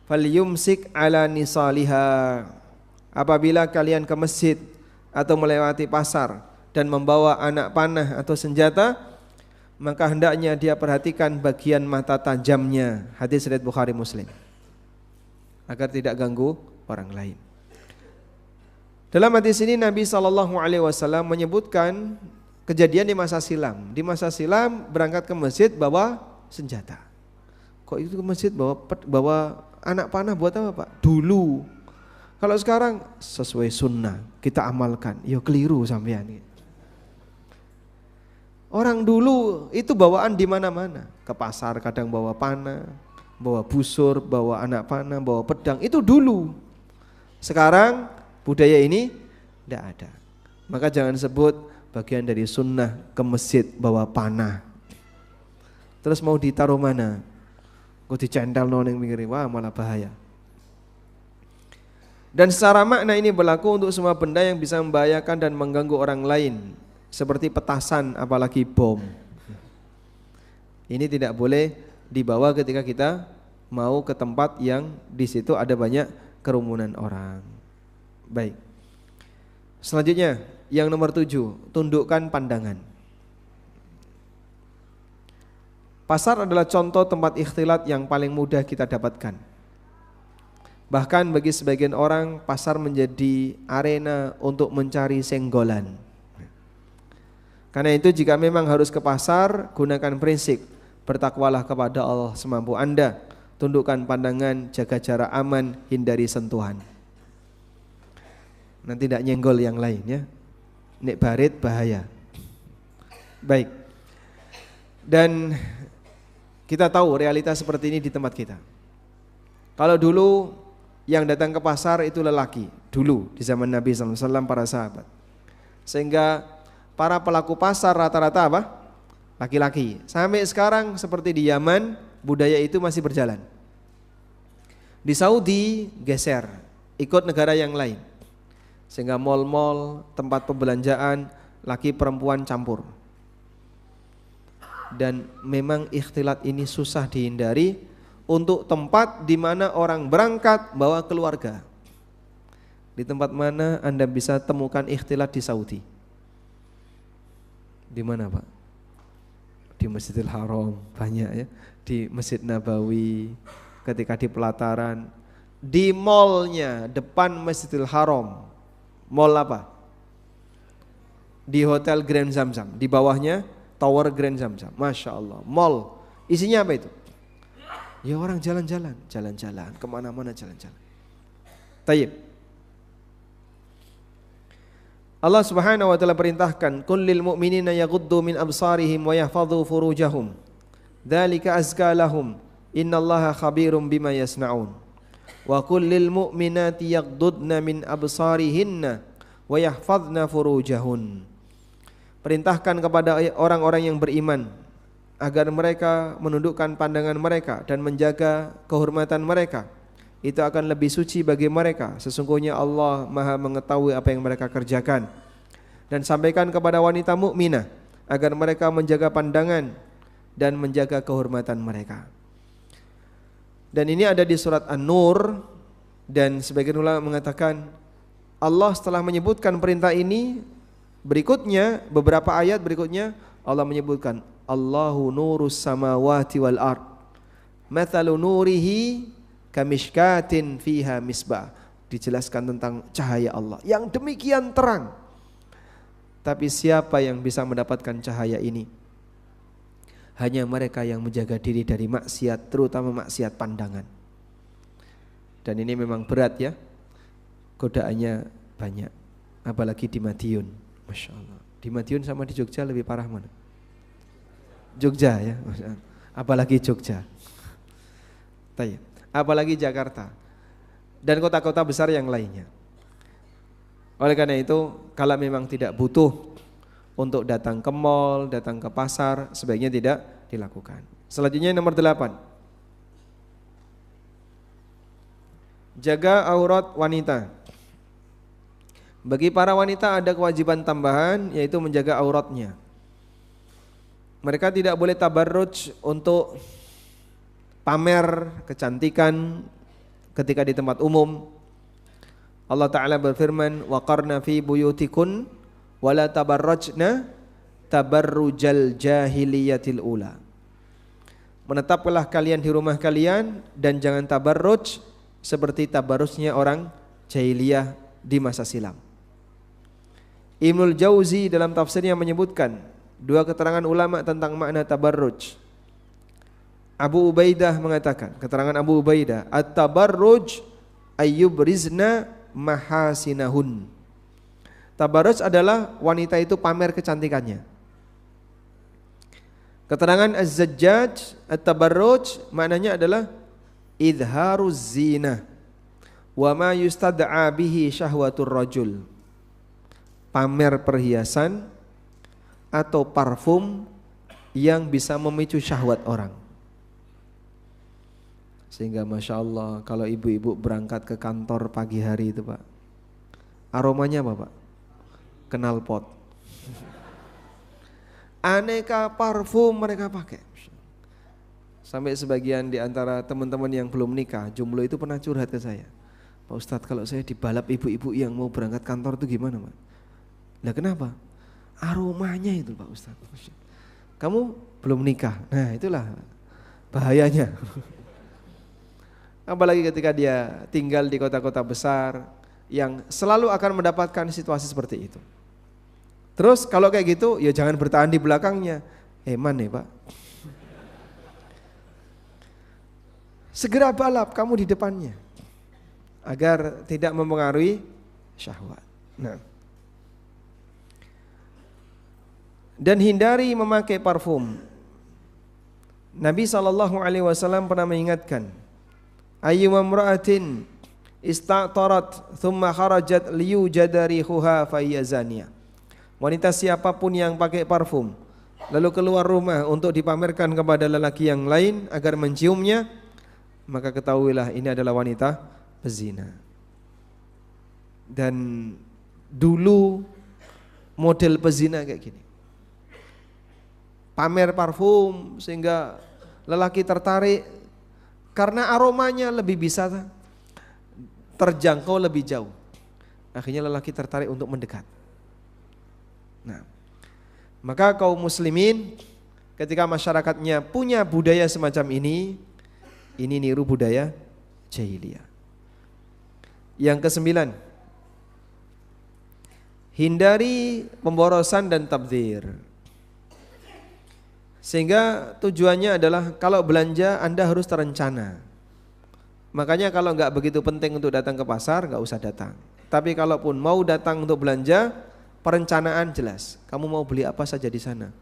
falyumsik ala nisaliha." Apabila kalian ke masjid atau melewati pasar dan membawa anak panah atau senjata, maka hendaknya dia perhatikan bagian mata tajamnya. Hadis riwayat Bukhari Muslim. Agar tidak ganggu orang lain. Dalam hadis ini Nabi SAW menyebutkan kejadian di masa silam. Di masa silam berangkat ke masjid bawa senjata. Kok itu ke masjid bawa anak panah buat apa, Pak? Dulu. Kalau sekarang sesuai sunnah kita amalkan. Ya keliru sampean. Orang dulu itu bawaan di mana-mana. Ke pasar kadang bawa panah, bawa busur, bawa anak panah, bawa pedang. Itu dulu. Sekarang budaya ini tidak ada. Maka jangan sebut bagian dari sunnah ke masjid bawa panah. Terus mau ditaruh mana? Kok dicentel noneng pinggir, wah malah bahaya. Dan secara makna ini berlaku untuk semua benda yang bisa membahayakan dan mengganggu orang lain, seperti petasan apalagi bom. Ini tidak boleh dibawa ketika kita mau ke tempat yang di situ ada banyak kerumunan orang. Baik. Selanjutnya yang nomor 7, tundukkan pandangan. Pasar adalah contoh tempat ikhtilat yang paling mudah kita dapatkan. Bahkan bagi sebagian orang pasar menjadi arena untuk mencari senggolan. Karena itu jika memang harus ke pasar, gunakan prinsip bertakwalah kepada Allah semampu Anda. Tundukkan pandangan, jaga jarak aman, hindari sentuhan. Nanti tidak nyenggol yang lain ya. Nek barit bahaya. Baik. Dan kita tahu realitas seperti ini di tempat kita. Kalau dulu yang datang ke pasar itu lelaki, dulu di zaman Nabi SAW para sahabat. Sehingga para pelaku pasar rata-rata apa? Laki-laki. Sampai sekarang seperti di Yaman, budaya itu masih berjalan. Di Saudi geser, ikut negara yang lain. Sehingga mal-mal, tempat pembelanjaan, laki perempuan campur. Dan memang ikhtilat ini susah dihindari untuk tempat di mana orang berangkat bawa keluarga. Di tempat mana Anda bisa temukan ikhtilat di Saudi? Di mana, Pak? Di Masjidil Haram banyak ya, di Masjid Nabawi, ketika di pelataran, di mallnya depan Masjidil Haram. Mall apa? Di Hotel Grand Zamzam, di bawahnya Tower Grand Zamzam. Masya Allah, mall. Isinya apa itu? Ya orang jalan-jalan, kemana-mana jalan-jalan. Tayyib. Allah Subhanahu wa taala perintahkan, "Qul lil mu'minina yaghuddu min absarihim wa yahfadhu furujahum. Dzalika azka lahum. Innallaha khabirum bima yasnaun." Wa qul lil mu'minati yaghuddna min absarihinna wa yahfadhna furujahun. Perintahkan kepada orang-orang yang beriman agar mereka menundukkan pandangan mereka dan menjaga kehormatan mereka. Itu akan lebih suci bagi mereka. Sesungguhnya Allah Maha mengetahui apa yang mereka kerjakan. Dan sampaikan kepada wanita mukminah agar mereka menjaga pandangan dan menjaga kehormatan mereka. Dan ini ada di surat An-Nur, dan sebagian ulama mengatakan Allah setelah menyebutkan perintah ini, berikutnya beberapa ayat berikutnya Allah menyebutkan Allahu nurus samawati wal ard mathalu nurihi kamishkatin fiha misbah. Dijelaskan tentang cahaya Allah yang demikian terang. Tapi siapa yang bisa mendapatkan cahaya ini? Hanya mereka yang menjaga diri dari maksiat, terutama maksiat pandangan. Dan ini memang berat ya, godaannya banyak. Apalagi di Madiun, Masya Allah. Di Madiun sama di Jogja lebih parah mana? Jogja ya, apalagi Jogja. Apalagi Jakarta dan kota-kota besar yang lainnya. Oleh karena itu, kalau memang tidak butuh untuk datang ke mall, datang ke pasar, sebaiknya tidak dilakukan. Selanjutnya nomor 8. jaga aurat wanita. Bagi para wanita ada kewajiban tambahan, yaitu menjaga auratnya. Mereka tidak boleh tabarruj untuk pamer kecantikan ketika di tempat umum. Allah Ta'ala berfirman, waqarna fi buyutikun wala tabarrajna tabarrujal jahiliyatil ula. Menetaplah kalian di rumah kalian dan jangan tabarruj seperti tabarrujnya orang jahiliyah di masa silam. Ibnul Jauzi dalam tafsirnya menyebutkan dua keterangan ulama tentang makna tabarruj. Abu Ubaidah mengatakan, keterangan Abu Ubaidah, at-tabarruj ayyubrizna mahasinahun. Tabarruj adalah wanita itu pamer kecantikannya. Keterangan Az-Zajjaj, at-tabarruj maknanya adalah idharuz zinah wa ma yustad'a bihi syahwatur rajul. Pamer perhiasan atau parfum yang bisa memicu syahwat orang. Sehingga Masya Allah kalau ibu-ibu berangkat ke kantor pagi hari itu Pak, aromanya apa Pak? Knalpot. Aneka parfum mereka pakai. Sampai sebagian di antara teman-teman yang belum nikah, jomblo itu pernah curhat ke saya, Pak Ustadz, kalau saya dibalap ibu-ibu yang mau berangkat kantor itu gimana Pak? Lah kenapa? Aromanya itu Pak Ustadz. Kamu belum nikah, nah itulah bahayanya. Apalagi ketika dia tinggal di kota-kota besar yang selalu akan mendapatkan situasi seperti itu. Terus kalau kayak gitu ya jangan bertahan di belakangnya. Eman ya Pak. Segera balap kamu di depannya agar tidak mempengaruhi syahwat. Nah. Dan hindari memakai parfum. Nabi SAW pernah mengingatkan, ayyuma imra'atin ista'tarat thumma kharajat liyujada rihuha fahiya zaniyah. Wanita siapapun yang pakai parfum lalu keluar rumah untuk dipamerkan kepada lelaki yang lain agar menciumnya, maka ketahuilah ini adalah wanita pezina. Dan dulu model pezina kayak gini, pamer parfum sehingga lelaki tertarik karena aromanya lebih bisa terjangkau lebih jauh. Akhirnya lelaki tertarik untuk mendekat. Nah, maka kaum muslimin ketika masyarakatnya punya budaya semacam ini niru budaya jahiliyah. Yang ke-9, hindari pemborosan dan tabdzir. Sehingga tujuannya adalah kalau belanja Anda harus terencana. Makanya kalau enggak begitu penting untuk datang ke pasar, enggak usah datang. Tapi kalaupun mau datang untuk belanja, perencanaan jelas. Kamu mau beli apa saja di sana.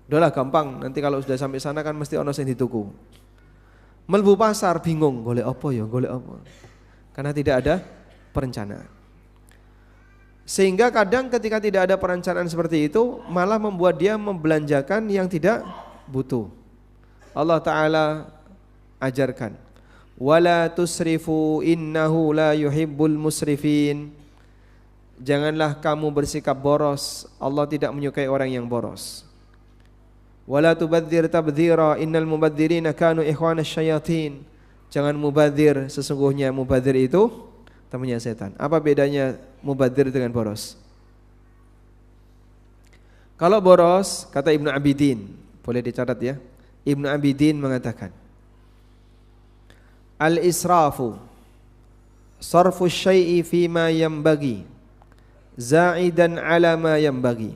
Udahlah gampang, nanti kalau sudah sampai sana kan mesti ono sing dituku. Melbu pasar bingung, golek apa ya, golek apa. Karena tidak ada perencanaan. Sehingga kadang ketika tidak ada perencanaan seperti itu malah membuat dia membelanjakan yang tidak butuh. Allah Ta'ala ajarkan, wala tusrifu innahu la yuhibbul musrifin. Janganlah kamu bersikap boros, Allah tidak menyukai orang yang boros. Wala tubadzir tabdzira innal mubadzirina kanu ikhwanas syayatin. Jangan mubadzir, sesungguhnya mubadzir itu temannya setan. Apa bedanya mubadzir dengan boros? Kalau boros, kata Ibnu Abidin, boleh dicatat ya. Ibnu Abidin mengatakan, al-israfu sarfu syai'i fima yanbaghi za'idan ala ma yanbaghi.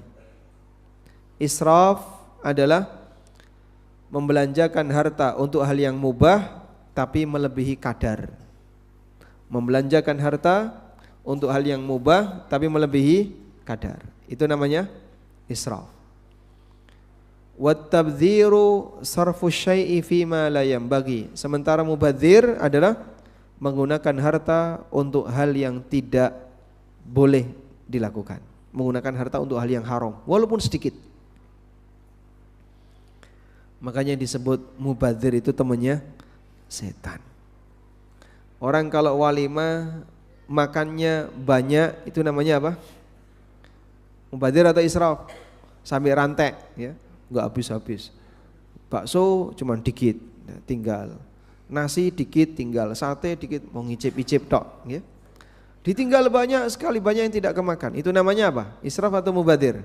Israf adalah membelanjakan harta untuk hal yang mubah tapi melebihi kadar. Membelanjakan harta untuk hal yang mubah tapi melebihi kadar. Itu namanya israf. Wat tabdziru sarfu syai'i fima la yanbaghi. Sementara mubadzir adalah menggunakan harta untuk hal yang tidak boleh dilakukan. Menggunakan harta untuk hal yang haram walaupun sedikit. Makanya disebut mubadzir itu temannya setan. Orang kalau walimah makannya banyak itu namanya apa? Mubadzir atau israf? Sambil rantai ya, enggak habis-habis. Bakso cuman dikit, tinggal. Nasi dikit tinggal, sate dikit, mau ngicip-icip tok ya. Ditinggal banyak sekali, banyak yang tidak kemakan. Itu namanya apa? Israf atau mubadzir?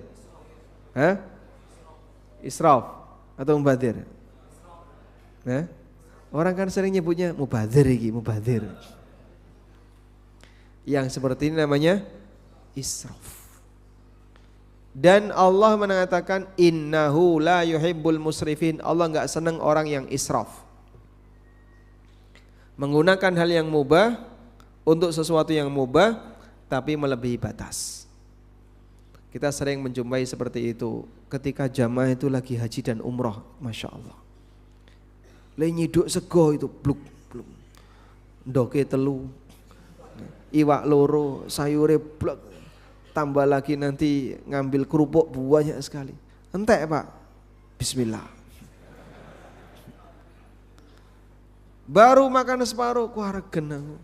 Hah? Israf atau mubadzir? Hah? Orang kan sering nyebutnya mubadzir iki, mubadzir. Yang seperti ini namanya israf. Dan Allah mengatakan innahu la yuhibbul musrifin. Allah enggak senang orang yang israf. Menggunakan hal yang mubah untuk sesuatu yang mubah tapi melebihi batas. Kita sering menjumpai seperti itu ketika jamaah itu lagi haji dan umrah, Masya Allah. Le nyiduk sego itu bluk bluk, ndoke telu, iwak loro, sayure bluk, tambah lagi nanti ngambil kerupuk banyak sekali. Entek Pak, bismillah. Baru makan separuh, kuaregen.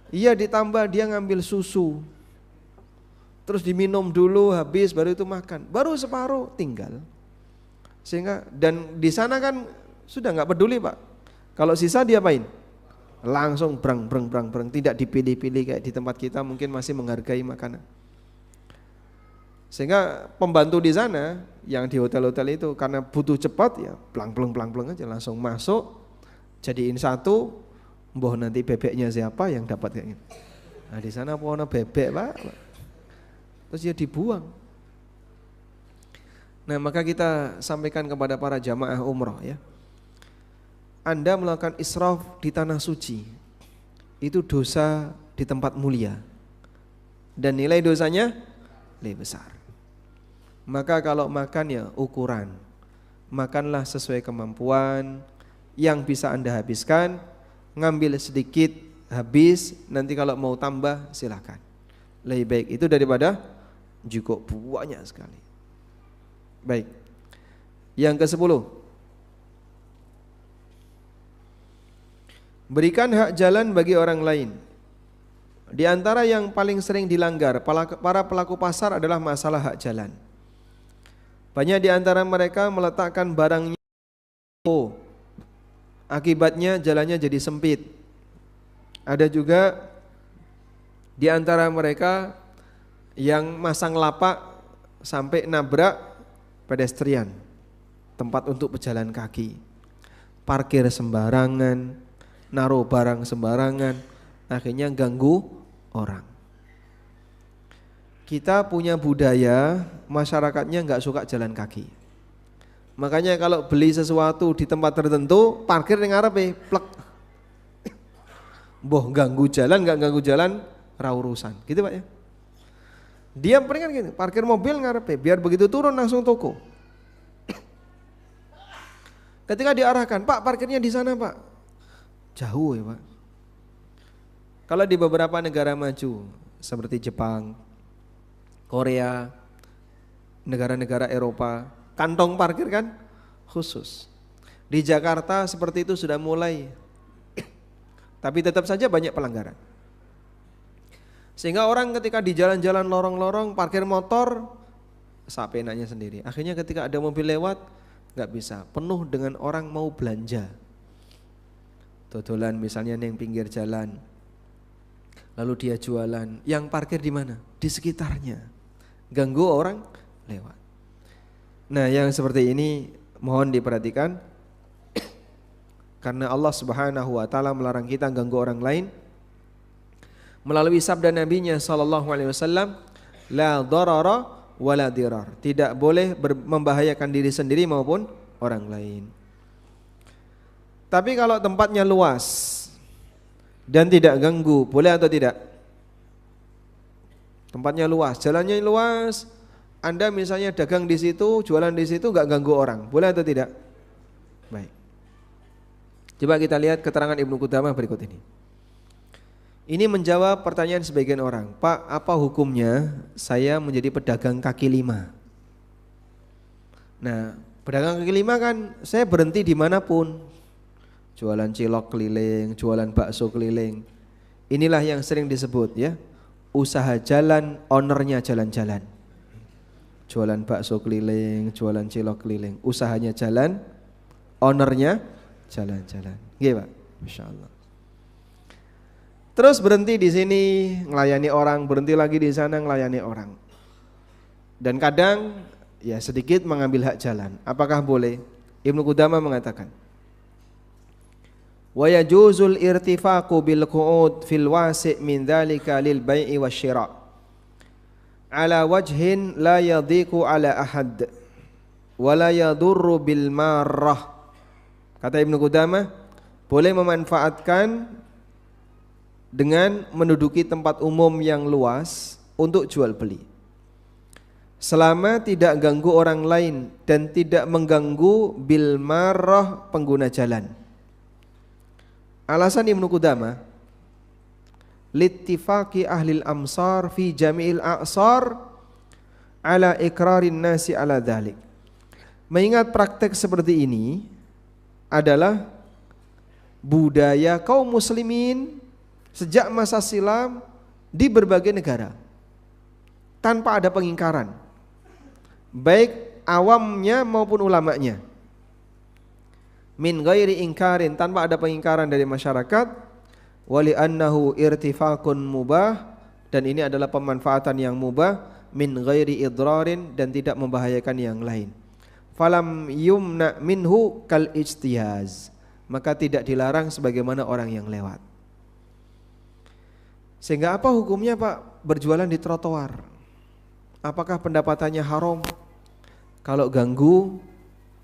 Iya ditambah dia ngambil susu, terus diminum dulu habis baru itu makan, baru separuh tinggal. Sehingga dan di sana kan sudah nggak peduli Pak. Kalau sisa diapain? Langsung brang, tidak dipilih-pilih kayak di tempat kita mungkin masih menghargai makanan. Sehingga pembantu di sana yang di hotel-hotel itu karena butuh cepat ya plang aja langsung masuk, jadiin satu. Mbah nanti bebeknya siapa yang dapat kayak gitu. Nah di sana pohon bebek Pak, terus dia dibuang. Nah maka kita sampaikan kepada para jamaah umroh ya, Anda melakukan israf di tanah suci itu dosa di tempat mulia dan nilai dosanya lebih besar. Maka kalau makan ya ukuran, makanlah sesuai kemampuan, yang bisa Anda habiskan, ngambil sedikit habis, nanti kalau mau tambah silakan. Lebih baik itu daripada cukup banyak sekali. Baik. Yang ke-10, berikan hak jalan bagi orang lain. Di antara yang paling sering dilanggar para pelaku pasar adalah masalah hak jalan. Banyak di antara mereka meletakkan barangnya, akibatnya jalannya jadi sempit. Ada juga di antara mereka yang masang lapak sampai nabrak pedestrian, tempat untuk pejalan kaki. Parkir sembarangan, naruh barang sembarangan, akhirnya ganggu orang. Kita punya budaya masyarakatnya enggak suka jalan kaki. Makanya kalau beli sesuatu di tempat tertentu, parkir ning ngarepe, plek. Mbah ganggu jalan, enggak ganggu jalan, ra urusan. Gitu Pak ya. Dia peringat gini, parkir mobil ngarepe, biar begitu turun langsung toko. Ketika diarahkan, Pak parkirnya di sana Pak. Jauh ya Pak. Kalau di beberapa negara maju seperti Jepang, Korea, negara-negara Eropa, kantong parkir kan khusus. Di Jakarta seperti itu sudah mulai, tapi tetap saja banyak pelanggaran. Sehingga orang ketika di jalan-jalan lorong-lorong parkir motor sapenanya sendiri. Akhirnya ketika ada mobil lewat nggak bisa, penuh dengan orang mau belanja. Dodolan misalnya yang pinggir jalan, lalu dia jualan, yang parkir di mana? Di sekitarnya, ganggu orang lewat. Nah yang seperti ini mohon diperhatikan, karena Allah Subhanahu wa ta'ala melarang kita ganggu orang lain melalui sabda Nabi-Nya SAW, la darara wa la dirar, tidak boleh membahayakan diri sendiri maupun orang lain. Tapi kalau tempatnya luas dan tidak ganggu, boleh atau tidak? Tempatnya luas, jalannya luas, Anda misalnya dagang di situ, jualan di situ, nggak ganggu orang, boleh atau tidak? Baik. Coba kita lihat keterangan Ibnu Qudamah berikut ini. Ini menjawab pertanyaan sebagian orang, Pak, apa hukumnya saya menjadi pedagang kaki lima? Nah, pedagang kaki lima kan saya berhenti dimanapun, jualan cilok keliling, jualan bakso keliling. Inilah yang sering disebut ya, usaha jalan, ownernya jalan-jalan. Jualan bakso keliling, jualan cilok keliling, usahanya jalan, ownernya jalan-jalan. Nggih, Pak. Masyaallah. Terus berhenti di sini ngelayani orang, berhenti lagi di sana ngelayani orang. Dan kadang ya sedikit mengambil hak jalan. Apakah boleh? Ibnu Qudamah mengatakan, wa yajuzul irtifaqu bil qu'ud fil wasi' min dzalika lil bai'i wasyira' ala wajhin la yadhiqu ala ahad wa la yadurru bil marrah. Kata Ibnu Qudamah, boleh memanfaatkan dengan menduduki tempat umum yang luas untuk jual beli, selama tidak ganggu orang lain dan tidak mengganggu bil marrah pengguna jalan. Alasan Ibnu Qudamah, littifaqi ahlil amsar fi jami'il a'sar ala ikrarin nasi ala dhalik. Mengingat praktek seperti ini adalah budaya kaum muslimin sejak masa silam di berbagai negara tanpa ada pengingkaran, baik awamnya maupun ulamanya. Min ghairi ingkarin, tanpa ada pengingkaran dari masyarakat. Wali annahu irtifaqun mubah, dan ini adalah pemanfaatan yang mubah. Min ghairi idrarin, dan tidak membahayakan yang lain. Falam yumna minhu kal ijtihaz, maka tidak dilarang sebagaimana orang yang lewat. Sehingga apa hukumnya, Pak? Berjualan di trotoar, apakah pendapatannya haram? Kalau ganggu,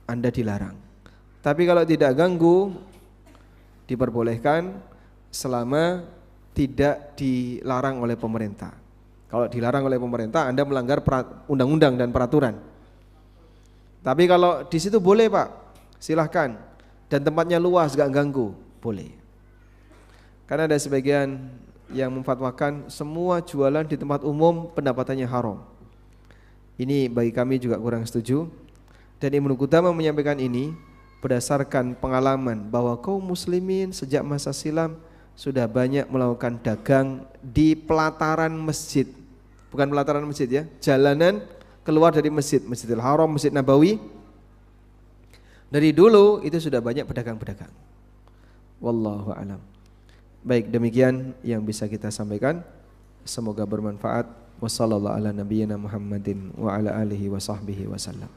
Anda dilarang. Tapi kalau tidak ganggu, diperbolehkan selama tidak dilarang oleh pemerintah. Kalau dilarang oleh pemerintah, Anda melanggar undang-undang dan peraturan. Tapi kalau di situ boleh, Pak, silahkan. Dan tempatnya luas, gak ganggu, boleh. Karena ada sebagian yang memfatwakan semua jualan di tempat umum pendapatannya haram. Ini bagi kami juga kurang setuju. Dan Ibnu Qudamah menyampaikan ini berdasarkan pengalaman bahwa kaum muslimin sejak masa silam sudah banyak melakukan dagang di pelataran masjid. Bukan pelataran masjid ya, jalanan keluar dari masjid, Masjidil Haram, Masjid Nabawi. Dari dulu itu sudah banyak pedagang-pedagang. Wallahu a'lam. Baik, demikian yang bisa kita sampaikan. Semoga bermanfaat. Wassallallahu ala nabiyyina Muhammadin wa ala alihi wa sahbihi wasallam.